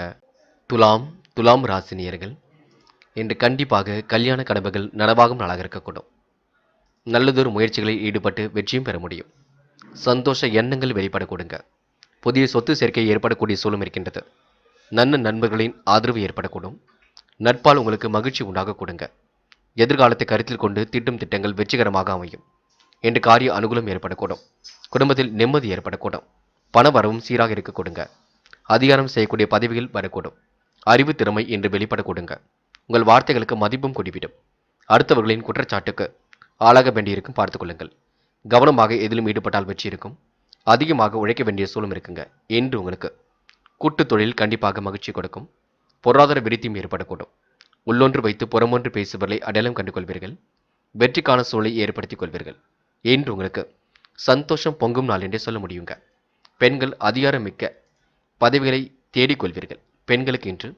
துலாம் ராசினியர்கள் இன்று கண்டிப்பாக கல்யாண கனவுகள் நனவாகும் நாளாக இருக்கக்கூடும். நல்லதொரு முயற்சிகளில் ஈடுபட்டு வெற்றியும் பெற முடியும். சந்தோஷ எண்ணங்கள் வெளிப்பட கொடுங்க. புதிய சொத்து சேர்க்கை ஏற்படக்கூடிய சூழலும் இருக்கின்றது. நல்ல நண்பர்களின் ஆதரவு ஏற்படக்கூடும். நட்பால் உங்களுக்கு மகிழ்ச்சி உண்டாக கொடுங்க. எதிர்காலத்தை கருத்தில் கொண்டு தீட்டும் திட்டங்கள் வெற்றிகரமாக அமையும். என்று காரிய அனுகூலம் ஏற்படக்கூடும். குடும்பத்தில் நிம்மதி ஏற்படக்கூடும். பண வரவும் சீராக இருக்க கொடுங்க. அதிகாரம் செய்யக்கூடிய பதவிகள் வரக்கூடும். அறிவு திறமை என்று வெளிப்பட கொடுங்க. உங்கள் வார்த்தைகளுக்கு மதிப்பும் கூடிவிடும். அடுத்தவர்களின் குற்றச்சாட்டுக்கு ஆளாக வேண்டியிருக்கும் பார்த்துக் கொள்ளுங்கள். கவனமாக எதிலும் ஈடுபட்டால் வெற்றி இருக்கும். அதிகமாக உழைக்க வேண்டிய சூழலும் இருக்குங்க. என்று உங்களுக்கு கூட்டு தொழில் கண்டிப்பாக மகிழ்ச்சி கொடுக்கும். பொருளாதார விருத்தியும் ஏற்படக்கூடும். உள்ளொன்று வைத்து புறமொன்று பேசுபவர்களை அடையாளம் கண்டு கொள்வீர்கள். வெற்றிக்கான சூழலை ஏற்படுத்திக் கொள்வீர்கள். என்று உங்களுக்கு சந்தோஷம் பொங்கும் நாள் என்றே சொல்ல முடியுங்க. பெண்கள் அதிகாரமிக்க பதவிகளை தேடிக்கொள்வீர்கள். பெண்களுக்கு இன்று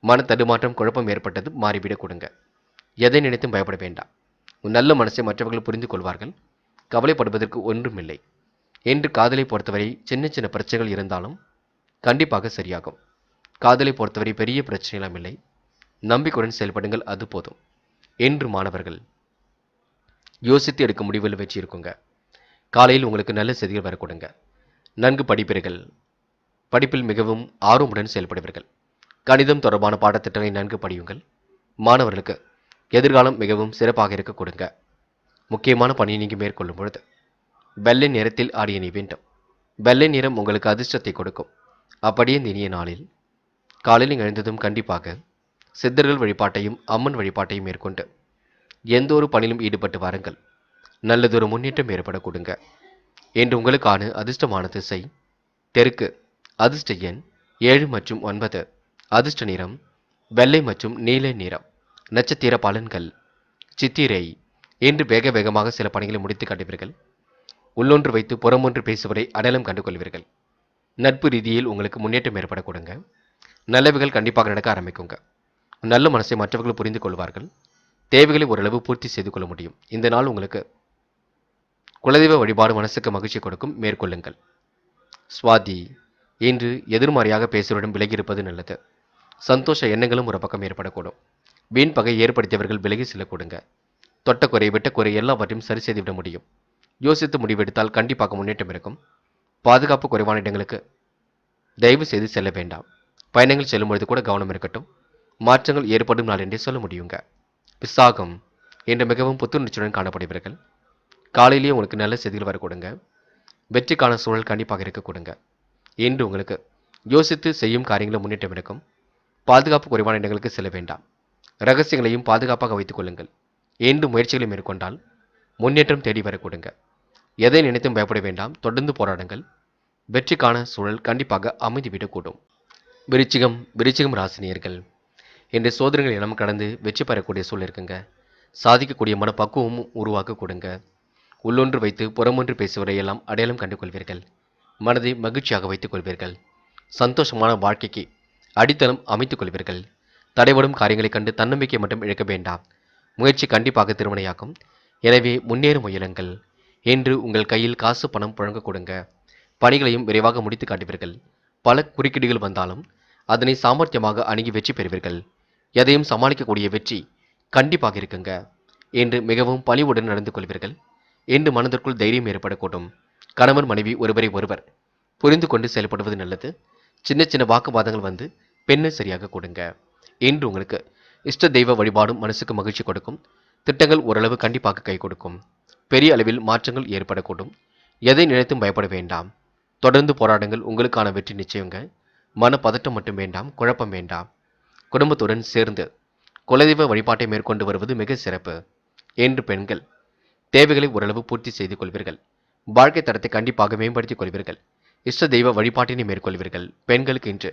மன தடுமாற்றம் குழப்பம் ஏற்பட்டது மாறிவிடக் கொடுங்க. எதை நினைத்தும் பயப்பட வேண்டாம். உன் நல்ல மனசை மற்றவர்கள் புரிந்து கொள்வார்கள். கவலைப்படுவதற்கு ஒன்றுமில்லை. என்று காதலை பொறுத்தவரை சின்ன சின்ன பிரச்சனைகள் இருந்தாலும் கண்டிப்பாக சரியாகும். காதலை பொறுத்தவரை பெரிய பிரச்சனைகளும் இல்லை. நம்பிக்கையுடன் செயல்படுங்கள், அது போதும். என்று மாணவர்கள் யோசித்து எடுக்க முடிவில் வெற்றி இருக்குங்க. காலையில் உங்களுக்கு நல்ல செய்திகள் வரக்கூடுங்க. நன்கு படிப்பீர்கள். படிப்பில் மிகவும் ஆர்வமுடன் செயல்படுவீர்கள். கணிதம் தொடர்பான பாடத்திட்டங்களை நன்கு படியுங்கள். மாணவர்களுக்கு எதிர்காலம் மிகவும் சிறப்பாக இருக்க கொடுங்க. முக்கியமான பணியை நீங்கள் மேற்கொள்ளும் பொழுது வெள்ளை நிறத்தில் ஆடிய நீ வேண்டும். வெள்ளை நிறம் உங்களுக்கு அதிர்ஷ்டத்தை கொடுக்கும். அப்படியே இந்த இனிய நாளில் காலையில் எழுந்ததும் கண்டிப்பாக சித்தர்கள் வழிபாட்டையும் அம்மன் வழிபாட்டையும் மேற்கொண்டு எந்த ஒரு பணியிலும் ஈடுபட்டு வாருங்கள். நல்லதொரு முன்னேற்றம் ஏற்பட கொடுங்க. என்று உங்களுக்கான அதிர்ஷ்டமான திசை தெற்கு. அதிர்ஷ்ட எண் 7 மற்றும் 9. அதிர்ஷ்ட நிறம் வெள்ளை மற்றும் நீல நிறம். நட்சத்திர பலன்கள் சித்திரை. என்று வேக வேகமாக சில பணிகளை முடித்து காட்டுவீர்கள். உள்ளொன்று வைத்து புறமொன்று பேசுவதை அடையாளம் கண்டு கொள்வீர்கள். நட்பு ரீதியில் உங்களுக்கு முன்னேற்றம் ஏற்பட கொடுங்க. நல்லவைகள் கண்டிப்பாக நடக்க ஆரம்பிக்குங்க. நல்ல மனசை மற்றவர்கள் புரிந்து கொள்வார்கள். தேவைகளை ஓரளவு பூர்த்தி செய்து கொள்ள முடியும். இந்த நாள் உங்களுக்கு குலதெய்வ வழிபாடு மனசுக்கு மகிழ்ச்சி கொடுக்கும். மேற்கொள்ளுங்கள். சுவாதி. இன்று எதிர்மறையாக பேசுவரிடம் விலகி இருப்பது நல்லது. சந்தோஷ எண்ணங்களும் ஒரு பக்கம் ஏற்படக்கூடும். வீண் பகை ஏற்படுத்தியவர்கள் விலகி செல்ல கொடுங்க. தொட்டக்குறை விட்டக்குறை எல்லாவற்றையும் சரி செய்துவிட முடியும். யோசித்து முடிவெடுத்தால் கண்டிப்பாக முன்னேற்றம் இருக்கும். பாதுகாப்பு குறைவான இடங்களுக்கு தயவு செய்து செல்ல வேண்டாம். பயணங்கள் செல்லும் பொழுது கூட கவனம் இருக்கட்டும். மாற்றங்கள் ஏற்படும் நாள் என்றே சொல்ல முடியுங்க. விசாகம். என்று மிகவும் புத்துணர்ச்சியுடன் காணப்படுவீர்கள். காலையிலேயே உங்களுக்கு நல்ல செய்திகள் வர கொடுங்க. வெற்றிக்கான சூழல் கண்டிப்பாக இருக்க கொடுங்க. என்று உங்களுக்கு யோசித்து செய்யும் காரியங்களும் முன்னேற்றம் இருக்கும். பாதுகாப்பு குறைவான இடங்களுக்கு செல்ல வேண்டாம். ரகசியங்களையும் பாதுகாப்பாக வைத்துக் கொள்ளுங்கள். என்று முயற்சிகளை மேற்கொண்டால் முன்னேற்றம் தேடி வர கொடுங்க. எதை நினைத்தும் பயப்பட வேண்டாம். தொடர்ந்து போராடுங்கள். வெற்றிக்கான சூழல் கண்டிப்பாக அமைதிவிடக்கூடும். விருச்சிகம் ராசினியர்கள் இன்று சோதனைகள் இனம் கடந்து வெற்றி பெறக்கூடிய சூழல் இருக்குங்க. சாதிக்கக்கூடிய மனப்பக்குவமும் உருவாக்க கொடுங்க. உள்ளொன்று வைத்து புறமொன்று பேசுவதையெல்லாம் அடையாளம் கண்டு கொள்வீர்கள். மனதை மகிழ்ச்சியாக வைத்துக் கொள்வீர்கள். சந்தோஷமான வாழ்க்கைக்கு அடித்தளம் அமைத்துக் கொள்வீர்கள். தடைபடும் காரியங்களைக் கண்டு தன்னம்பிக்கை மட்டும் இழக்க வேண்டாம். முயற்சி கண்டிப்பாக திருமணையாகும். எனவே முன்னேற முயலுங்கள். என்று உங்கள் கையில் காசு பணம் புழங்க கொடுங்க. பணிகளையும் விரைவாக முடித்து காட்டுவீர்கள். பல குறுக்கீடுகள் வந்தாலும் அதனை சாமர்த்தியமாக அணுகி வெற்றி பெறுவீர்கள். எதையும் சமாளிக்கக்கூடிய வெற்றி கண்டிப்பாக இருக்குங்க. என்று மிகவும் பணிவுடன் நடந்து கொள்வீர்கள். என்று மனதிற்குள் தைரியம் ஏற்படக்கூடும். கணவன் மனைவி ஒருவரை ஒருவர் புரிந்து கொண்டு செயல்படுவது நல்லது. சின்ன சின்ன வாக்குவாதங்கள் வந்து பெண்ணை சரியாக கொடுங்க. என்று உங்களுக்கு இஷ்ட தெய்வ வழிபாடும் மனசுக்கு மகிழ்ச்சி கொடுக்கும். திட்டங்கள் ஓரளவு கண்டிப்பாக கை கொடுக்கும். பெரிய அளவில் மாற்றங்கள் ஏற்படக்கூடும். எதை நினைத்தும் பயப்பட வேண்டாம். தொடர்ந்து போராடுங்கள். உங்களுக்கான வெற்றி நிச்சயங்க. மன பதட்டம் மட்டும் வேண்டாம். குழப்பம் வேண்டாம். குடும்பத்துடன் சேர்ந்து குலதெய்வ வழிபாட்டை மேற்கொண்டு வருவது மிக சிறப்பு. என்று பெண்கள் தேவைகளை ஓரளவு பூர்த்தி செய்து கொள்வீர்கள். வாழ்க்கை தரத்தை கண்டிப்பாக மேம்படுத்திக் கொள்வீர்கள். இஷ்ட தெய்வ வழிபாட்டினை மேற்கொள்வீர்கள். பெண்களுக்கு இன்று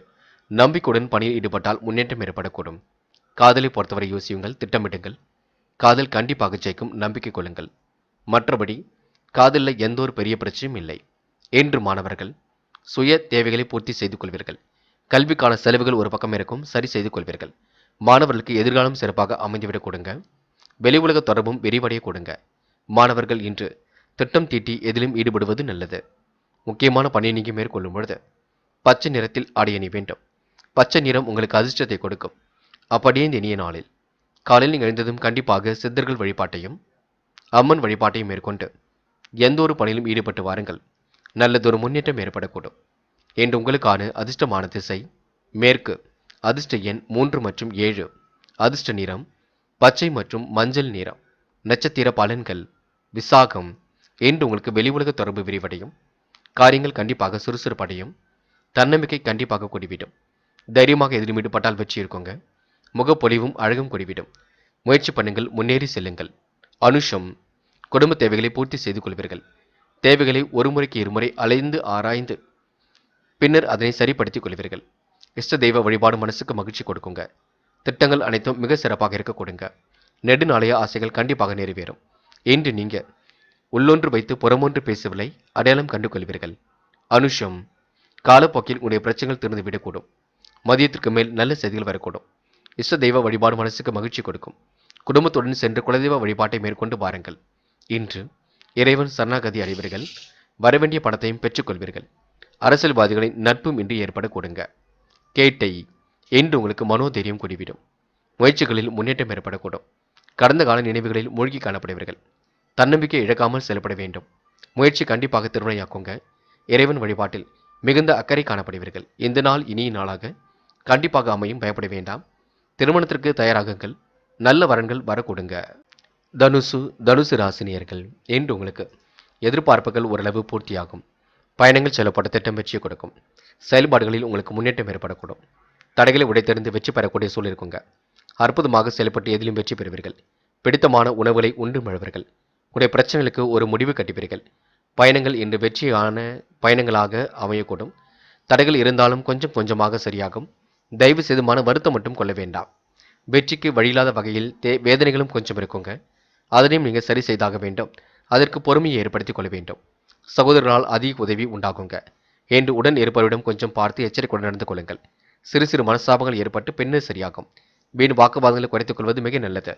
நம்பிக்கையுடன் பணியில் ஈடுபட்டால் முன்னேற்றம் ஏற்படக்கூடும். காதலை பொறுத்தவரை யோசியுங்கள், திட்டமிடுங்கள். காதல் கண்டிப்பாக ஜெயிக்கும். நம்பிக்கை கொள்ளுங்கள். மற்றபடி காதலில் எந்த ஒரு பெரிய பிரச்சனையும் இல்லை. என்று மாணவர்கள் சுய தேவைகளை பூர்த்தி செய்து கொள்வீர்கள். கல்விக்கான செலவுகள் ஒரு பக்கம் இருக்கும், சரி செய்து கொள்வீர்கள். மாணவர்களுக்கு எதிர்காலம் சிறப்பாக அமைந்துவிடக் கொடுங்க. வெளி உலக தொடர்பும் விரிவடைய கொடுங்க. மாணவர்கள் இன்று திட்டம் தீட்டி எதிலும் ஈடுபடுவது நல்லது. முக்கியமான பணியை நீங்கள் மேற்கொள்ளும் பொழுது பச்சை நிறத்தில் ஆடை அணி வேண்டும். பச்சை நிறம் உங்களுக்கு அதிர்ஷ்டத்தை கொடுக்கும். அப்படியே இந்த இனிய நாளில் காலையில் நீங்கள் எழுந்ததும் கண்டிப்பாக சித்தர்கள் வழிபாட்டையும் அம்மன் வழிபாட்டையும் மேற்கொண்டு எந்த ஒரு பணியிலும் ஈடுபட்டு வாருங்கள். நல்லதொரு முன்னேற்றம் ஏற்படக்கூடும். என்று உங்களுக்கான அதிர்ஷ்டமான திசை மேற்கு. அதிர்ஷ்ட எண் 3 மற்றும் 7. அதிர்ஷ்ட நிறம் பச்சை மற்றும் மஞ்சள் நிறம். நட்சத்திர பலன்கள் விசாகம். என்று உங்களுக்கு வெளி உலக தொடர்பு விரிவடையும். காரியங்கள் கண்டிப்பாக சுறுசுறுப்படையும். தன்னம்பிக்கை கண்டிப்பாக கூடிவிடும். தைரியமாக எதிலும் ஈடுபட்டால் வெற்றி இருக்குங்க. முகப்பொலிவும் அழகும் கூடிவிடும். முயற்சி பண்ணுங்கள், முன்னேறி செல்லுங்கள். அனுஷம், குடும்ப தேவைகளை பூர்த்தி செய்து கொள்வீர்கள். தேவைகளை ஒரு முறைக்கு இருமுறை அலைந்து ஆராய்ந்து பின்னர் அதனை சரிப்படுத்திக் கொள்வீர்கள். இஷ்ட தெய்வ வழிபாடு மனசுக்கு மகிழ்ச்சி கொடுக்குங்க. திட்டங்கள் அனைத்தும் மிக சிறப்பாக இருக்க கொடுங்க. நெடுநாளைய ஆசைகள் கண்டிப்பாக நிறைவேறும். இன்று நீங்க உள்ளொன்று வைத்து புறமொன்று பேசவில்லை, அடையாளம் கண்டு கொள்வீர்கள். அனுஷம், காலப்போக்கில் உங்களுடைய பிரச்சனைகள் திறந்து விடக்கூடும். மதியத்திற்கு மேல் நல்ல செய்திகள் வரக்கூடும். இஷ்ட தெய்வ வழிபாடு மனசுக்கு மகிழ்ச்சி கொடுக்கும். குடும்பத்துடன் சென்று குலதெய்வ வழிபாட்டை மேற்கொண்டு வாருங்கள். இன்று இறைவன் சரணாகதி அடைவீர்கள். வரவேண்டிய பணத்தையும் பெற்றுக்கொள்வீர்கள். அரசியல்வாதிகளின் நட்பும் இன்று ஏற்பட கொடுங்க. கேட்டை, இன்று உங்களுக்கு மனோதைரியம் கூடிவிடும். முயற்சிகளில் முன்னேற்றம் ஏற்படக்கூடும். கடந்த கால நினைவுகளில் மூழ்கி காணப்படுவீர்கள். தன்னம்பிக்கை இழக்காமல் செயல்பட வேண்டும். முயற்சி கண்டிப்பாக திருவினையாக்குங்க. இறைவன் வழிபாட்டில் மிகுந்த அக்கறை காணப்படுவீர்கள். இந்த நாள் இனிய நாளாக கண்டிப்பாக அமையும், பயப்பட வேண்டாம். திருமணத்திற்கு தயாராகுங்கள். நல்ல வரன்கள் வரக்கூடுங்க. தனுசு ராசினியர்கள், இன்று உங்களுக்கு எதிர்பார்ப்புகள் ஓரளவு பூர்த்தியாகும். பயணங்கள் செல்லப்பட்ட திட்டம் வெற்றியை கொடுக்கும். செயல்பாடுகளில் உங்களுக்கு முன்னேற்றம் ஏற்படக்கூடும். தடைகளை உடைத்தெறிந்து வெற்றி பெறக்கூடிய சூழல் இருக்குங்க. அற்புதமாக செயல்பட்டு எதிலும் வெற்றி பெறுவீர்கள். பிடித்தமான உணவுகளை உண்டு மழுவீர்கள். உடைய பிரச்சனைகளுக்கு ஒரு முடிவு கட்டுவீர்கள். பயணங்கள் இன்று வெற்றியான பயணங்களாக அமையக்கூடும். தடைகள் இருந்தாலும் கொஞ்சம் கொஞ்சமாக சரியாகும். தயவு செய்து மன வருத்தம் மட்டும் கொள்ள வேண்டாம். வெற்றிக்கு வழியில்லாத வகையில் வேதனைகளும் கொஞ்சம் இருக்குங்க. அதனையும் நீங்கள் சரி செய்தாக வேண்டும். அதற்கு பொறுமையை ஏற்படுத்திக் கொள்ள வேண்டும். சகோதரர்களால் அதிக உதவி உண்டாகுங்க. என்று உடன் இருப்பவரிடம் கொஞ்சம் பார்த்து எச்சரிக்கையுடன் நடந்து கொள்ளுங்கள். சிறு சிறு மனஸ்தாபங்கள் ஏற்பட்டு பின்னர் சரியாகும். வீண் வாக்குவாதங்களை குறைத்துக் கொள்வது மிக நல்லது.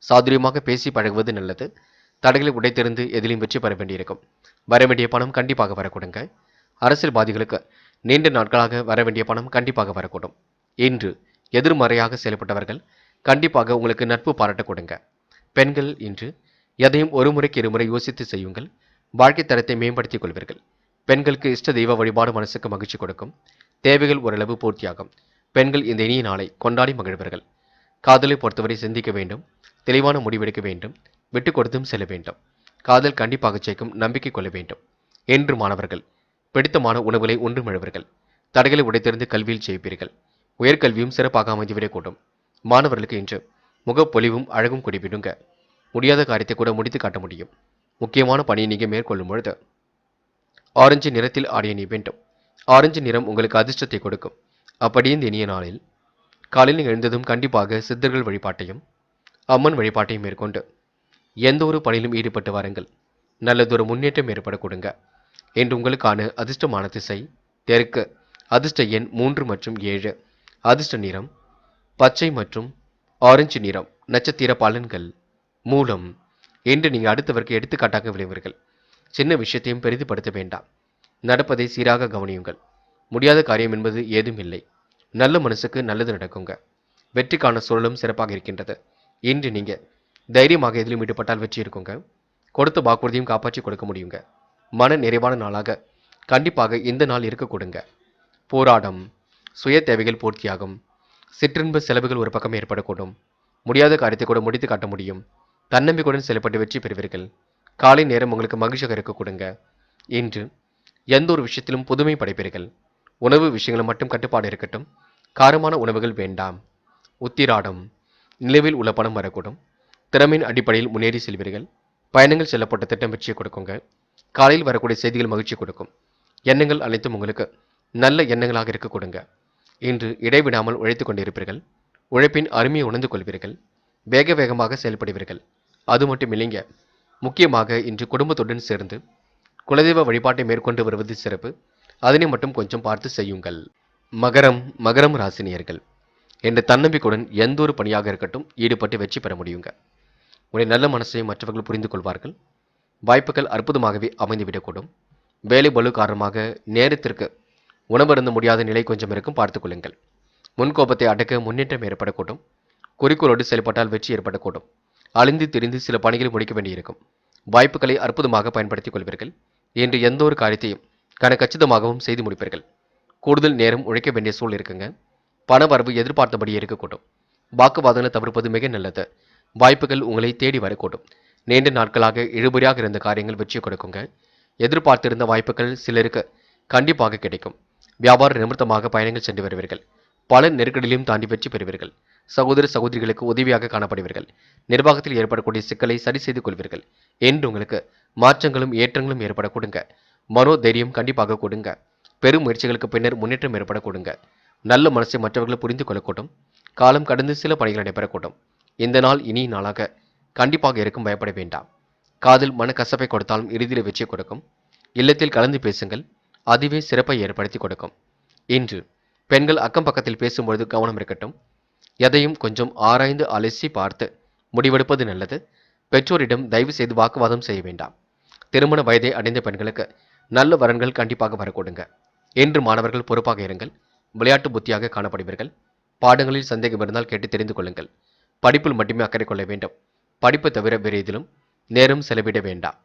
சாதுரியமாக பேசி பழகுவது நல்லது. தடைகளை உடைத்தெறிந்து எதிலும் வெற்றி பெற வேண்டியிருக்கும். வரவேண்டிய பணம் கண்டிப்பாக வரக்கூடுங்க. அரசியல்வாதிகளுக்கு நீண்ட நாட்களாக வரவேண்டிய பணம் கண்டிப்பாக வரக்கூடும். இன்று எதிர்மறையாக செயல்பட்டவர்கள் கண்டிப்பாக உங்களுக்கு நட்பு பாராட்ட கொடுங்க. பெண்கள் இன்று எதையும் ஒரு முறைக்கு இருமுறை யோசித்து செய்யுங்கள். வாழ்க்கை தரத்தை மேம்படுத்திக் கொள்வீர்கள். பெண்களுக்கு இஷ்ட தெய்வ வழிபாடு மனசுக்கு மகிழ்ச்சி கொடுக்கும். தேவைகள் ஓரளவு பூர்த்தியாகும். பெண்கள் இந்த இனிய நாளை கொண்டாடி மகிழ்வர்கள். காதலை பொறுத்தவரை சிந்திக்க வேண்டும். தெளிவான முடிவெடுக்க வேண்டும். விட்டு கொடுத்தும் செல்ல வேண்டும். காதல் கண்டிப்பாக ஜெயிக்கும், நம்பிக்கை கொள்ள வேண்டும். என்று மாணவர்கள் பிடித்தமான உணவுகளை உண்டு மழுவர்கள். தடைகளை உடைத்தெறிந்து கல்வியில் ஜெயிப்பீர்கள். உயர்கல்வியும் சிறப்பாக அமைந்துவிடக்கூடும். மாணவர்களுக்கு இன்று முகப்பொலிவும் அழகும் குடிவிடுங்க. முடியாத காரியத்தை கூட முடித்து காட்ட முடியும். முக்கியமான பணியை நீங்கள் மேற்கொள்ளும் பொழுது ஆரஞ்சு நிறத்தில் ஆடிய நீ வேண்டும். ஆரஞ்சு நிறம் உங்களுக்கு அதிர்ஷ்டத்தை கொடுக்கும். அப்படி இந்த இனிய நாளில் காலையில் நீங்கள் எழுந்ததும் கண்டிப்பாக சித்தர்கள் வழிபாட்டையும் அம்மன் வழிபாட்டையும் மேற்கொண்டு எந்த ஒரு பணியிலும் ஈடுபட்டு வாருங்கள். நல்லதொரு முன்னேற்றம் ஏற்பட கொடுங்க. என்று உங்களுக்கான அதிர்ஷ்டமான திசை தெற்கு. அதிர்ஷ்ட எண் 3 மற்றும் 7. அதிர்ஷ்ட நிறம் பச்சை மற்றும் ஆரஞ்சு நிறம். நட்சத்திர பலன்கள். மூலம், என்று நீங்கள் அடுத்தவருக்கு எடுத்துக்காட்டாக விளைவீர்கள். சின்ன விஷயத்தையும் பெரிதுபடுத்த வேண்டாம். நடப்பதை சீராக கவனியுங்கள். முடியாத காரியம் என்பது ஏதும் இல்லை. நல்ல மனசுக்கு நல்லது நடக்குங்க. வெற்றிக்கான சூழலும் சிறப்பாக இருக்கின்றது. இன்று நீங்க தைரியமாக எதிலும் ஈடுபட்டால் வெற்றி இருக்குங்க. கொடுத்த வாக்குறுதியும் காப்பாற்றி கொடுக்க முடியுங்க. மன நிறைவான நாளாக கண்டிப்பாக இந்த நாள் இருக்க கொடுங்க. போராடம், சுய தேவைகள் பூர்த்தியாகும். சிற்றின்ப செலவுகள் ஒரு பக்கம் ஏற்படக்கூடும். முடியாத காரியத்தை கூட முடித்து காட்ட முடியும். தன்னம்பிக்கையுடன் செயல்பட்டு வெற்றி பெறுவீர்கள். காலை நேரம் உங்களுக்கு மகிழ்ச்சியாக இருக்க கொடுங்க. இன்று எந்த ஒரு விஷயத்திலும் புதுமை படைப்பீர்கள். உணவு விஷயங்களும் மட்டும் கட்டுப்பாடு இருக்கட்டும். காரமான உணவுகள் வேண்டாம். உத்திராடம், நிலவில் உள்ள பணம் வரக்கூடும். திறமையின் அடிப்படையில் முன்னேறி செல்வீர்கள். பயணங்கள் செல்லப்பட்ட திட்டம் வெற்றியை கொடுக்குங்க. காலையில் வரக்கூடிய செய்திகள் மகிழ்ச்சி கொடுக்கும். எண்ணங்கள் அனைத்தும் உங்களுக்கு நல்ல எண்ணங்களாக இருக்க கொடுங்க. இன்று இடைவிடாமல் உழைத்துக் கொண்டிருப்பீர்கள். உழைப்பின் அருமையை உணர்ந்து கொள்வீர்கள். வேக வேகமாக செயல்படுவீர்கள். அது மட்டும் இல்லைங்க, முக்கியமாக இன்று குடும்பத்துடன் சேர்ந்து குலதெய்வ வழிபாட்டை மேற்கொண்டு வருவது சிறப்பு. அதனை மட்டும் கொஞ்சம் பார்த்து செய்யுங்கள். மகரம் ராசினியர்கள், என்ற தன்னம்பிக்கையுடன் எந்த ஒரு பணியாக இருக்கட்டும் ஈடுபட்டு வெற்றி பெற முடியுங்க. உடைய நல்ல மனசை மற்றவர்கள் புரிந்து கொள்வார்கள். வாய்ப்புகள் அற்புதமாகவே அமைந்துவிடக்கூடும். வேலை பளு காரணமாக நேரத்திற்கு உணவருந்த முடியாத நிலை கொஞ்சம் இருக்கும், பார்த்துக் கொள்ளுங்கள். முன்கோபத்தை அடக்க முன்னேற்றம் ஏற்படக்கூடும். குறிக்கோளோடு செயல்பட்டால் வெற்றி ஏற்படக்கூடும். அழிந்து திரிந்து சில பணிகளை முடிக்க வேண்டியிருக்கும். வாய்ப்புகளை அற்புதமாக பயன்படுத்திக் கொள்வீர்கள். என்று எந்த ஒரு காரியத்தையும் கச்சிதமாகவும் செய்து முடிப்பீர்கள். கூடுதல் நேரம் உழைக்க வேண்டிய சூழல் இருக்குங்க. பண வரவு எதிர்பார்த்தபடியே இருக்கக்கூடும். வாக்குவாதங்களை தவிர்ப்பது மிக நல்லது. வாய்ப்புகள் உங்களை தேடி வரக்கூடும். நீண்ட நாட்களாக இழுபறியாக இருந்த காரியங்கள் வெற்றி கொடுக்குங்க. எதிர்பார்த்திருந்த வாய்ப்புகள் சிலருக்கு கண்டிப்பாக கிடைக்கும். வியாபார நிமித்தமாக பயணங்கள் சென்று வருவீர்கள். பல நெருக்கடிகளையும் தாண்டி வெற்றி பெறுவீர்கள். சகோதர சகோதரிகளுக்கு உதவியாக காணப்படுவீர்கள். நிர்வாகத்தில் ஏற்படக்கூடிய சிக்கலை சரி செய்து கொள்வீர்கள். என்று உங்களுக்கு மாற்றங்களும் ஏற்றங்களும் ஏற்பட கொடுங்க. மனோ தைரியம் கண்டிப்பாக கொடுங்க. பெரும் முயற்சிகளுக்கு பின்னர் முன்னேற்றம் ஏற்பட கொடுங்க. நல்ல மனசை மற்றவர்கள் புரிந்து கொள்ளக்கூடும். காலம் கடந்து சில பணிகள் நடைபெறக்கூடும். இந்த நாள் இனி நாளாக கண்டிப்பாக இருக்கும், பயப்பட வேண்டாம். காதில் மனக்கசப்பை கொடுத்தாலும் இறுதியில் வெற்றி கொடுக்கும். இல்லத்தில் கலந்து பேசுங்கள், அதுவே சிறப்பை ஏற்படுத்தி கொடுக்கும். இன்று பெண்கள் அக்கம் பக்கத்தில் பேசும்பொழுது கவனம் இருக்கட்டும். எதையும் கொஞ்சம் ஆராய்ந்து அலசி பார்த்து முடிவெடுப்பது நல்லது. பெற்றோரிடம் தயவு செய்து வாக்குவாதம் செய்ய வேண்டாம். திருமண வயதை அடைந்த பெண்களுக்கு நல்ல வரன்கள் கண்டிப்பாக வரக்கூடுங்க. என்று மாணவர்கள் பொறுப்பாக இருங்கள். விளையாட்டு புத்தியாக காணப்படுவீர்கள். பாடங்களில் சந்தேகம் இருந்தால் கேட்டு தெரிந்து கொள்ளுங்கள். படிப்பில் மட்டுமே அக்கறை கொள்ள வேண்டும். படிப்பு தவிர வேறு எதிலும் நேரம் செலவிட வேண்டாம்.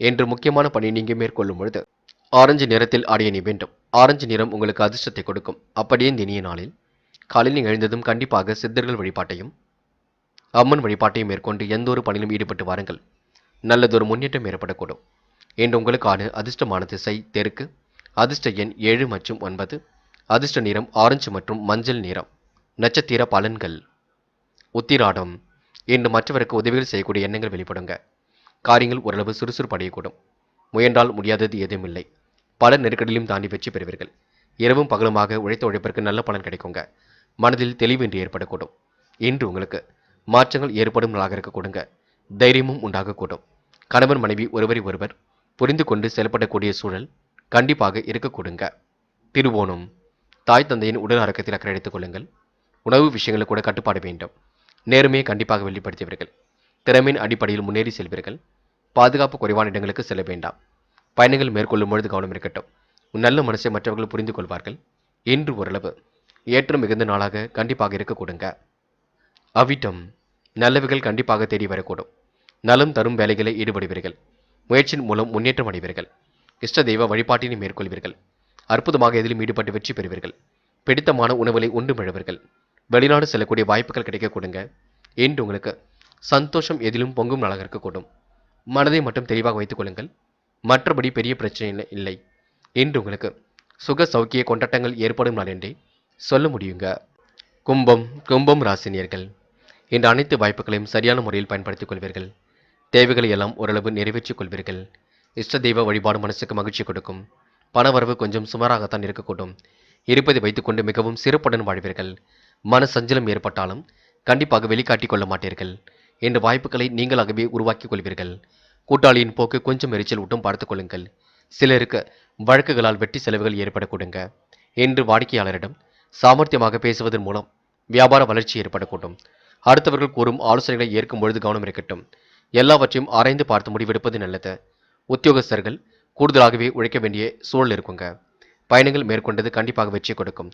என்று முக்கியமான பணி நீங்க மேற்கொள்ளும் பொழுது ஆரஞ்சு நிறத்தில் ஆடை அணி வேண்டும். ஆரஞ்சு நிறம் உங்களுக்கு அதிர்ஷ்டத்தை கொடுக்கும். அப்படியே இந்த இனிய நாளில் காலையில் எழுந்ததும் கண்டிப்பாக சித்தர்கள் வழிபாட்டையும் அம்மன் வழிபாட்டையும் மேற்கொண்டு எந்த ஒரு பணியிலும் ஈடுபட்டு வாருங்கள். நல்லதொரு முன்னேற்றம் ஏற்படக்கூடும். என்று உங்களுக்கான அதிர்ஷ்டமான திசை தெற்கு. அதிர்ஷ்ட எண் 7 மற்றும் 9. அதிர்ஷ்ட நிறம் ஆரஞ்சு மற்றும் மஞ்சள் நிறம். நட்சத்திர பலன்கள். உத்திராடம். இன்று மற்றவருக்கு உதவிகள் செய்யக்கூடிய எண்ணங்கள் வெளிப்படுங்க. காரியங்கள் ஓரளவு சுறுசுறுப்பு அடையக்கூடும். முயன்றால் முடியாதது எதுவுமில்லை. பல நெருக்கடியிலும் தாண்டி வெற்றி பெறுவீர்கள். இரவும் பகலுமாக உழைத்த உழைப்பிற்கு நல்ல பலன் கிடைக்குங்க. மனதில் தெளிவின்றி ஏற்படக்கூடும். இன்று உங்களுக்கு மாற்றங்கள் ஏற்படும் நாளாக இருக்க கொடுங்க. தைரியமும் உண்டாகக்கூடும். கணவன் மனைவி ஒருவரை ஒருவர் புரிந்து கொண்டு செயல்படக்கூடிய சூழல் கண்டிப்பாக இருக்க கொடுங்க. திருவோணம். தாய் தந்தையின் உடல் ஆரோக்கியத்தில் அக்கறை எடுத்துக் கொள்ளுங்கள். உணவு விஷயங்களில் கூட கட்டுப்பாடு வேண்டும். நேர்மையை கண்டிப்பாக வெளிப்படுத்துவீர்கள். திறமையின் அடிப்படையில் முன்னேறி செல்வீர்கள். பாதுகாப்பு குறைவான இடங்களுக்கு செல்ல வேண்டாம். பயணங்கள் மேற்கொள்ளும் பொழுது கவனம் இருக்கட்டும். நல்ல மனசை மற்றவர்கள் புரிந்து கொள்வார்கள். இன்று ஓரளவு ஏற்றம் மிகுந்த நாளாக கண்டிப்பாக இருக்க கொடுங்க. அவிட்டம். நல்லவைகள் கண்டிப்பாக தேடி வரக்கூடும். நலம் தரும் வேலைகளை ஈடுபடுவீர்கள். முயற்சியின் மூலம் முன்னேற்றம் அடைவீர்கள். இஷ்ட தெய்வ வழிபாட்டினை மேற்கொள்வீர்கள். அற்புதமாக எதிலும் ஈடுபட்டு வெற்றி பெறுவீர்கள். பிடித்தமான உணவுகளை உண்டு மழுவீர்கள். வெளிநாடு செல்லக்கூடிய வாய்ப்புகள் கிடைக்க கொடுங்க. இன்று உங்களுக்கு சந்தோஷம் எதிலும் பொங்கும் நாளாக இருக்கக்கூடும். மனதை மட்டும் தெளிவாக வைத்துக் கொள்ளுங்கள். மற்றபடி பெரிய பிரச்சனை இல்லை. இன்று உங்களுக்கு சுக சௌக்கிய கொண்டாட்டங்கள் ஏற்படும் நாள் என்றே சொல்ல முடியுங்க. கும்பம் ராசினியர்கள். இன்று அனைத்து வாய்ப்புகளையும் சரியான முறையில் பயன்படுத்திக் கொள்வீர்கள். தேவைகளை எல்லாம் ஓரளவு நிறைவேற்றிக் கொள்வீர்கள். இஷ்ட தெய்வ வழிபாடு மனசுக்கு மகிழ்ச்சி கொடுக்கும். பணவரவு கொஞ்சம் சுமாராகத்தான் இருக்கக்கூடும். இருப்பதை வைத்துக்கொண்டு மிகவும் சிறப்புடன் வாழ்வீர்கள். மன சஞ்சலம் ஏற்பட்டாலும் கண்டிப்பாக வெளிக்காட்டிக் கொள்ள மாட்டீர்கள். என்ற வாய்ப்புகளை நீங்களாகவே உருவாக்கிக் கொள்வீர்கள். கூட்டாளியின் போக்கு கொஞ்சம் எரிச்சல் விட்டும் பார்த்துக் கொள்ளுங்கள். சிலருக்கு வழக்குகளால் வெட்டி செலவுகள் ஏற்பட கொடுங்க. என்று வாடிக்கையாளரிடம் சாமர்த்தியமாக பேசுவதன் மூலம் வியாபார வளர்ச்சி ஏற்படக்கூடும். அடுத்தவர்கள் கூறும் ஆலோசனைகளை ஏற்கும் பொழுது கவனம் இருக்கட்டும். எல்லாவற்றையும் ஆராய்ந்து பார்த்து முடிவெடுப்பது நல்லது. உத்தியோகஸ்தர்கள் கூடுதலாகவே உழைக்க வேண்டிய சூழல் இருக்குங்க. பயணங்கள் மேற்கொண்டது கண்டிப்பாக வெற்றி கொடுக்கும்.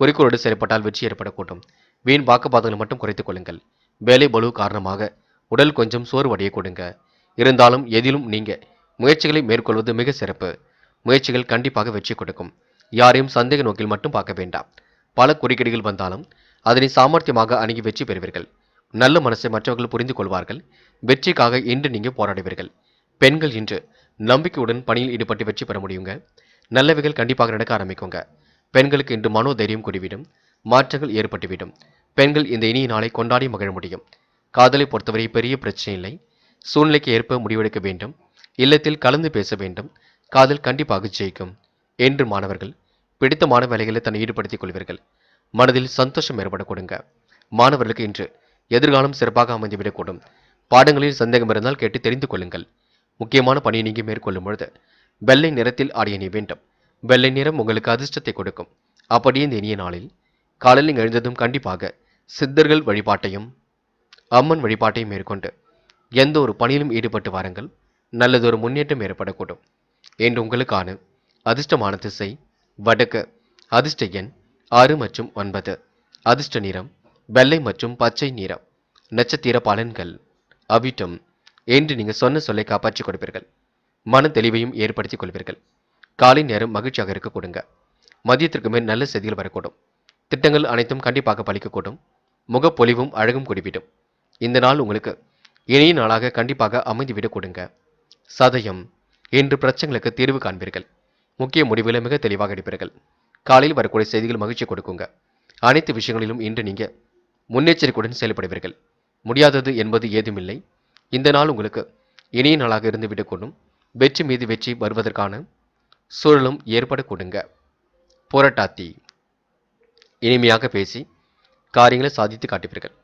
குறிக்கோளோடு செயல்பட்டால் வெற்றி ஏற்படக்கூடும். வீண் வாக்குவாதங்களை மட்டும் குறைத்துக் கொள்ளுங்கள். வேலை பளு காரணமாக உடல் கொஞ்சம் சோர்வடைய கொடுங்க. இருந்தாலும் எதிலும் நீங்க முயற்சிகளை மேற்கொள்வது மிக சிறப்பு. முயற்சிகள் கண்டிப்பாக வெற்றி கொடுக்கும். யாரையும் சந்தேக நோக்கில் மட்டும் பார்க்க வேண்டாம். பல குறுக்கீடுகள் வந்தாலும் அதனை சாமர்த்தியமாக அணுகி வெற்றி பெறுவீர்கள். நல்ல மனசை மற்றவர்கள் புரிந்து கொள்வார்கள். வெற்றிக்காக இன்று நீங்க போராடுவீர்கள். பெண்கள் இன்று நம்பிக்கையுடன் பணியில் ஈடுபட்டு வெற்றி பெற முடியுங்க. நல்லவைகள் கண்டிப்பாக நடக்க ஆரம்பிக்குங்க. பெண்களுக்கு இன்று மனோதைரியம் கூடிவிடும். மாற்றங்கள் ஏற்பட்டுவிடும். பெண்கள் இந்த இனிய நாளை கொண்டாடி மகிழ முடியும். காதலை பொறுத்தவரை பெரிய பிரச்சனை இல்லை. சூழ்நிலைக்கு ஏற்ப முடிவெடுக்க வேண்டும். இல்லத்தில் கலந்து பேச வேண்டும். காதல் கண்டிப்பாக ஜெயிக்கும். என்று மாணவர்கள் பிடித்தமான வேலைகளை தன்னை ஈடுபடுத்திக் கொள்வீர்கள். மனதில் சந்தோஷம் ஏற்பட கொடுங்க. மாணவர்களுக்கு இன்று எதிர்காலம் சிறப்பாக அமைந்துவிடக்கூடும். பாடங்களில் சந்தேகம் இருந்தால் கேட்டு தெரிந்து கொள்ளுங்கள். முக்கியமான பணியை நீங்க மேற்கொள்ளும் பொழுது வெள்ளை நிறத்தில் ஆடை அணிய வேண்டும். வெள்ளை நிறம் உங்களுக்கு அதிர்ஷ்டத்தை கொடுக்கும். அப்படியே இந்த இனிய நாளில் காலையில் எழுந்ததும் கண்டிப்பாக சித்தர்கள் வழிபாட்டையும் அம்மன் வழிபாட்டையும் மேற்கொண்டு எந்த ஒரு பணியிலும் ஈடுபட்டு வாருங்கள். நல்லதொரு முன்னேற்றம் ஏற்படக்கூடும். என்று உங்களுக்கான அதிர்ஷ்டமான திசை வடக்கு. அதிர்ஷ்ட எண் 6 மற்றும் 9. அதிர்ஷ்ட நிறம் வெள்ளை மற்றும் பச்சை நிறம். நட்சத்திர பலன்கள். அவிட்டம். என்று நீங்க சொன்ன சொல்லை காப்பாற்றிக் கொடுப்பீர்கள். மன தெளிவையும் ஏற்படுத்திக் கொள்வீர்கள். காலை நேரம் மகிழ்ச்சியாக இருக்க கொடுங்க. மதியத்திற்கு மேல் நல்ல செய்திகள் வரக்கூடும். திட்டங்கள் அனைத்தும் கண்டிப்பாக பலிக்கக்கூடும். முகப்பொலிவும் அழகும் கூடிவிடும். இந்த நாள் உங்களுக்கு இனிய நாளாக கண்டிப்பாக அமைந்துவிடக் கொடுங்க. சதயம். இன்று பிரச்சனைகளுக்கு தீர்வு காண்பீர்கள். முக்கிய முடிவுகளை மிக தெளிவாக எடுப்பீர்கள். காலையில் வரக்கூடிய செய்திகள் மகிழ்ச்சி கொடுக்குங்க. அனைத்து விஷயங்களிலும் இன்று நீங்க முன்னெச்சரிக்கையுடன் செயல்படுவீர்கள். முடியாதது என்பது ஏதுமில்லை. இந்த நாள் உங்களுக்கு இனிய நாளாக இருந்து விடக்கூடும். வெற்றி மீது வெற்றி வருவதற்கான சூழலும் ஏற்படக்கூடுங்க. போராட்டாத்தி இனிமையாக பேசி காரியங்களை சாதித்து காட்டுவீர்கள்.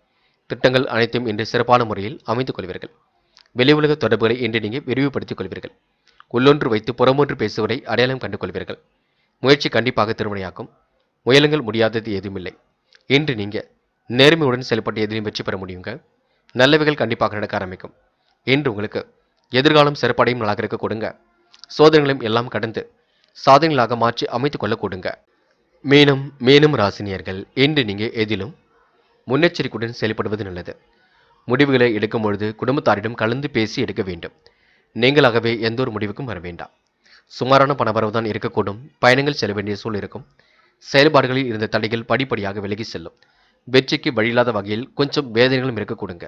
திட்டங்கள் அனைத்தையும் இன்று சிறப்பான முறையில் அமைத்துக் கொள்வீர்கள். வெளி உலக தொடர்புகளை இன்று நீங்கள் விரிவுபடுத்திக் கொள்வீர்கள். உள்ளொன்று வைத்து புறமொன்று பேசுவதை அடையாளம் கண்டு கொள்வீர்கள். முயற்சி கண்டிப்பாக திருமணையாக்கும். முயலுங்கள் முடியாதது எதுவுமில்லை. இன்று நீங்க நேர்மையுடன் செயல்பட்டு எதிலையும் வெற்றி பெற முடியுங்க. நல்லவைகள் கண்டிப்பாக நடக்க ஆரம்பிக்கும். இன்று உங்களுக்கு எதிர்காலம் சிறப்படையும் நாளாக இருக்க கொடுங்க. சோதனைகளையும் எல்லாம் கடந்து சாதனைகளாக மாற்றி அமைத்துக் கொள்ள கொடுங்க. மீனும் ராசினியர்கள் இன்று நீங்க எதிலும் முன்னெச்சரிக்கையுடன் செயல்படுவது நல்லது. முடிவுகளை எடுக்கும் பொழுது குடும்பத்தாரிடம் கலந்து பேசி எடுக்க வேண்டும். நீங்களாகவே எந்த ஒரு முடிவுக்கும் வர வேண்டாம். சுமாரான பணவரவு தான் இருக்கக்கூடும். பயணங்கள் செல்ல வேண்டிய சூழல் இருக்கும். செயல்பாடுகளில் இருந்த தடைகள் படிப்படியாக விலகி செல்லும். வெற்றிக்கு வழியில்லாத வகையில் கொஞ்சம் வேதனைகளும் இருக்க கொடுங்க.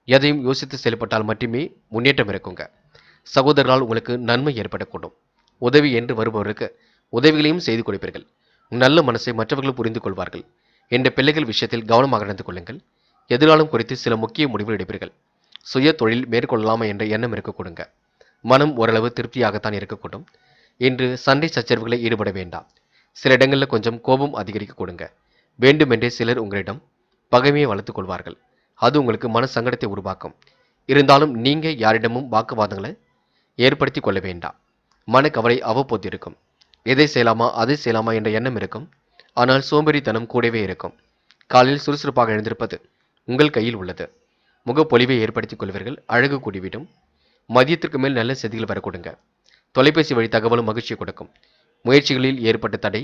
எதையும் யோசித்து செயல்பட்டால் மட்டுமே முன்னேற்றம் இருக்குங்க. சகோதரர்களால் உங்களுக்கு நன்மை ஏற்படக்கூடும். உதவி என்று வருபவருக்கு உதவிகளையும் செய்து கொடுப்பீர்கள். நல்ல மனசை மற்றவர்கள் புரிந்து கொள்வார்கள். என்ற பிள்ளைகள் விஷயத்தில் கவனமாக நடந்து கொள்ளுங்கள். எதிர்காலம் குறித்து சில முக்கிய முடிவுகள் எடுப்பீர்கள். சுய தொழில் மேற்கொள்ளலாமா என்ற எண்ணம் இருக்க கொடுங்க. மனம் ஓரளவு திருப்தியாகத்தான் இருக்கக்கூடும். இன்று சண்டை சச்சரவுகளை ஈடுபட வேண்டாம். சில இடங்களில் கொஞ்சம் கோபம் அதிகரிக்க கொடுங்க. வேண்டுமென்றே சிலர் உங்களிடம் பகைமையை வளர்த்துக் கொள்வார்கள். அது உங்களுக்கு மன சங்கடத்தை உருவாக்கும். இருந்தாலும் நீங்க யாரிடமும் வாக்குவாதங்களை ஏற்படுத்தி கொள்ள வேண்டாம். மனக்கவலை அவ்வப்போது இருக்கும். எதை செய்யலாமா அதை செய்யலாமா என்ற எண்ணம் இருக்கும். ஆனால் சோம்பேறித்தனம் கூடவே இருக்கும். காலையில் சுறுசுறுப்பாக எழுந்திருப்பது உங்கள் கையில் உள்ளது. முகப்பொலிவை ஏற்படுத்திக் கொள்வீர்கள். அழகு கூடிவிடும். மதியத்திற்கு மேல் நல்ல செய்திகள் வரக்கூடுங்க. தொலைபேசி வழி தகவலும் மகிழ்ச்சியை கொடுக்கும். முயற்சிகளில் ஏற்பட்ட தடை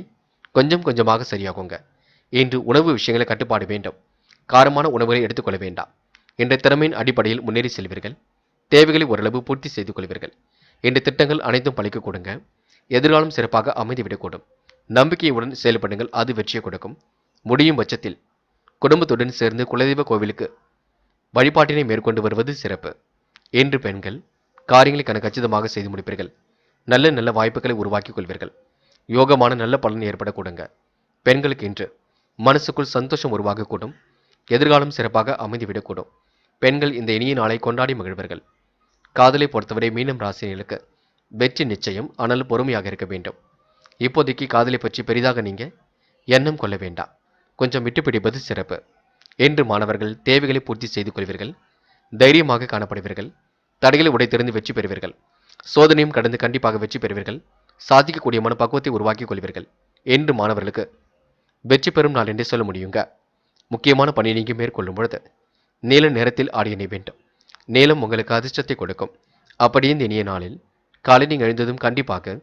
கொஞ்சம் கொஞ்சமாக சரியாகுங்க. இன்று உணவு விஷயங்களை கட்டுப்பாடு வேண்டும். காரமான உணவுகளை எடுத்துக்கொள்ள வேண்டாம். என்ற திறமையின் அடிப்படையில் முன்னேறி செல்வீர்கள். தேவைகளை ஓரளவு பூர்த்தி செய்து கொள்வீர்கள். என்ற திட்டங்கள் அனைத்தும் பழிக்க கொடுங்க. எதிர்காலம் சிறப்பாக அமைந்துவிடக்கூடும். நம்பிக்கையுடன் செயல்படுங்கள். அது வெற்றியை கொடுக்கும். முடியும் பட்சத்தில் குடும்பத்துடன் சேர்ந்து குலதெய்வ கோவிலுக்கு வழிபாட்டினை மேற்கொண்டு வருவது சிறப்பு. இன்று பெண்கள் காரியங்களை கச்சிதமாக செய்து முடிப்பீர்கள். நல்ல நல்ல வாய்ப்புகளை உருவாக்கிக் கொள்வீர்கள். யோகமான நல்ல பலன் ஏற்பட கொடுங்க. பெண்களுக்கு இன்று மனசுக்குள் சந்தோஷம் உருவாகக்கூடும். எதிர்காலம் சிறப்பாக அமைந்துவிடக்கூடும். பெண்கள் இந்த இனிய நாளை கொண்டாடி மகிழ்வர்கள். காதலை பொறுத்தவரை மீனம் ராசினியர்களுக்கு வெற்றி நிச்சயம். ஆனால் பொறுமையாக இருக்க வேண்டும். இப்போதைக்கு காதலை பற்றி பெரிதாக நீங்க எண்ணம் கொள்ள வேண்டாம். கொஞ்சம் விட்டு பிடிப்பது சிறப்பு. என்று மாணவர்கள் தேவைகளை பூர்த்தி செய்து கொள்வீர்கள். தைரியமாக காணப்படுவீர்கள். தடைகளை உடைத்தெறிந்து வெற்றி பெறுவீர்கள். சோதனையும் கடந்து கண்டிப்பாக வெற்றி பெறுவீர்கள். சாதிக்கக்கூடிய மனப்பக்குவத்தை உருவாக்கிக் கொள்வீர்கள். என்று மாணவர்களுக்கு வெற்றி பெறும் நாள் என்றே சொல்ல முடியுங்க. முக்கியமான பணியை நீங்க மேற்கொள்ளும் பொழுது நீல நேரத்தில் ஆடியணை வேண்டும். நீளம் உங்களுக்கு அதிர்ஷ்டத்தை கொடுக்கும். அப்படியே இந்த இனிய நாளில் காலை நீங்கள் எழுந்ததும் கண்டிப்பாக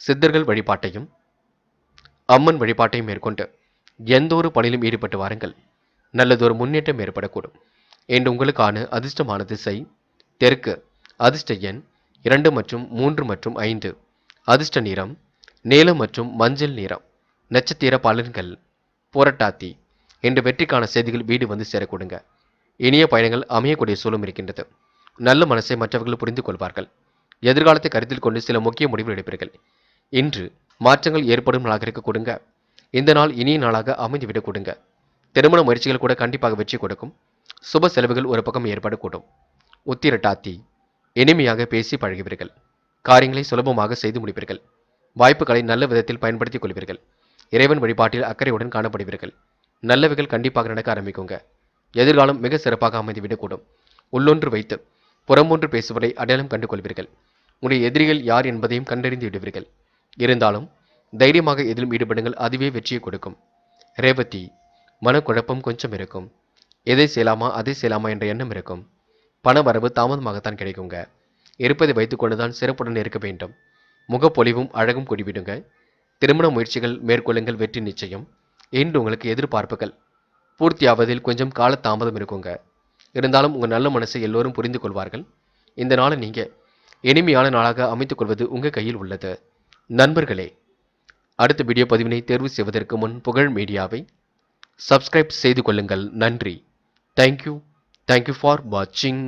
சித்தர்கள் வழிபாட்டையும் அம்மன் வழிபாட்டையும் மேற்கொண்டு எந்த ஒரு பணியிலும் ஈடுபட்டு வாருங்கள். நல்லதொரு முன்னேற்றம் ஏற்படக்கூடும். என்று உங்களுக்கான அதிர்ஷ்டமான திசை தெற்கு. அதிர்ஷ்ட எண் 2 மற்றும் 3 மற்றும் 5. அதிர்ஷ்ட நிறம் நீலம் மற்றும் மஞ்சள் நிறம். நட்சத்திர பலன்கள் புரட்டாத்தி. என்று வெற்றிக்கான செய்திகள் வீடு வந்து சேரக்கூடுங்க. இனிய பயணங்கள் அமையக்கூடிய சூழலும் இருக்கின்றது. நல்ல மனசை மற்றவர்கள் புரிந்து கொள்வார்கள். எதிர்காலத்தை கருத்தில் கொண்டு சில முக்கிய முடிவுகள் எடுப்பீர்கள். இன்று மாற்றங்கள் ஏற்படும் நாளாக இருக்க கொடுங்க. இந்த நாள் இனிய நாளாக அமைந்துவிடக் கொடுங்க. திருமண முயற்சிகள் கூட கண்டிப்பாக வெற்றி கொடுக்கும். சுப செலவுகள் ஒரு பக்கம் ஏற்படக்கூடும். உத்திரட்டாத்தி. இனிமையாக பேசி பழகுவீர்கள். காரியங்களை சுலபமாக செய்து முடிப்பீர்கள். வாய்ப்புகளை நல்ல விதத்தில் பயன்படுத்திக் கொள்வீர்கள். இறைவன் வழிபாட்டில் அக்கறையுடன் காணப்படுவீர்கள். நல்லவைகள் கண்டிப்பாக நடக்க ஆரம்பிக்குங்க. எதிர்காலம் மிக சிறப்பாக அமைந்துவிடக்கூடும். உள்ளொன்று வைத்து புறமொன்று பேசுவதை அடையாளம் கண்டு கொள்வீர்கள். உடைய எதிரிகள் யார் என்பதையும் கண்டறிந்து விடுவீர்கள். இருந்தாலும் தைரியமாக எதிலும் ஈடுபடுங்கள். அதுவே வெற்றியை கொடுக்கும். ரேவதி. மனக்குழப்பம் கொஞ்சம் இருக்கும். எதை செய்யலாமா அதை செய்யலாமா என்ற எண்ணம் இருக்கும். பண வரவு தாமதமாகத்தான் கிடைக்குங்க. இருப்பதை வைத்துக் கொண்டுதான் சிறப்புடன் இருக்க வேண்டும். முகப்பொலிவும் அழகும் கூடிவிடுங்க. திருமண முயற்சிகள் மேற்கொள்ளுங்கள். வெற்றி நிச்சயம். இன்று உங்களுக்கு எதிர்பார்ப்புகள் பூர்த்தியாவதில் கொஞ்சம் கால தாமதம் இருக்குங்க. இருந்தாலும் உங்கள் நல்ல மனசை எல்லோரும் புரிந்து கொள்வார்கள். இந்த நாளை நீங்க இனிமையான நாளாக அமைத்துக் கொள்வது உங்கள் கையில் உள்ளது. நண்பர்களே, அடுத்த வீடியோ பதிவினை தேர்வு செய்வதற்கு முன் புகழ் மீடியாவை சப்ஸ்கிரைப் செய்து கொள்ளுங்கள். நன்றி. தேங்க்யூ ஃபார் வாட்சிங்.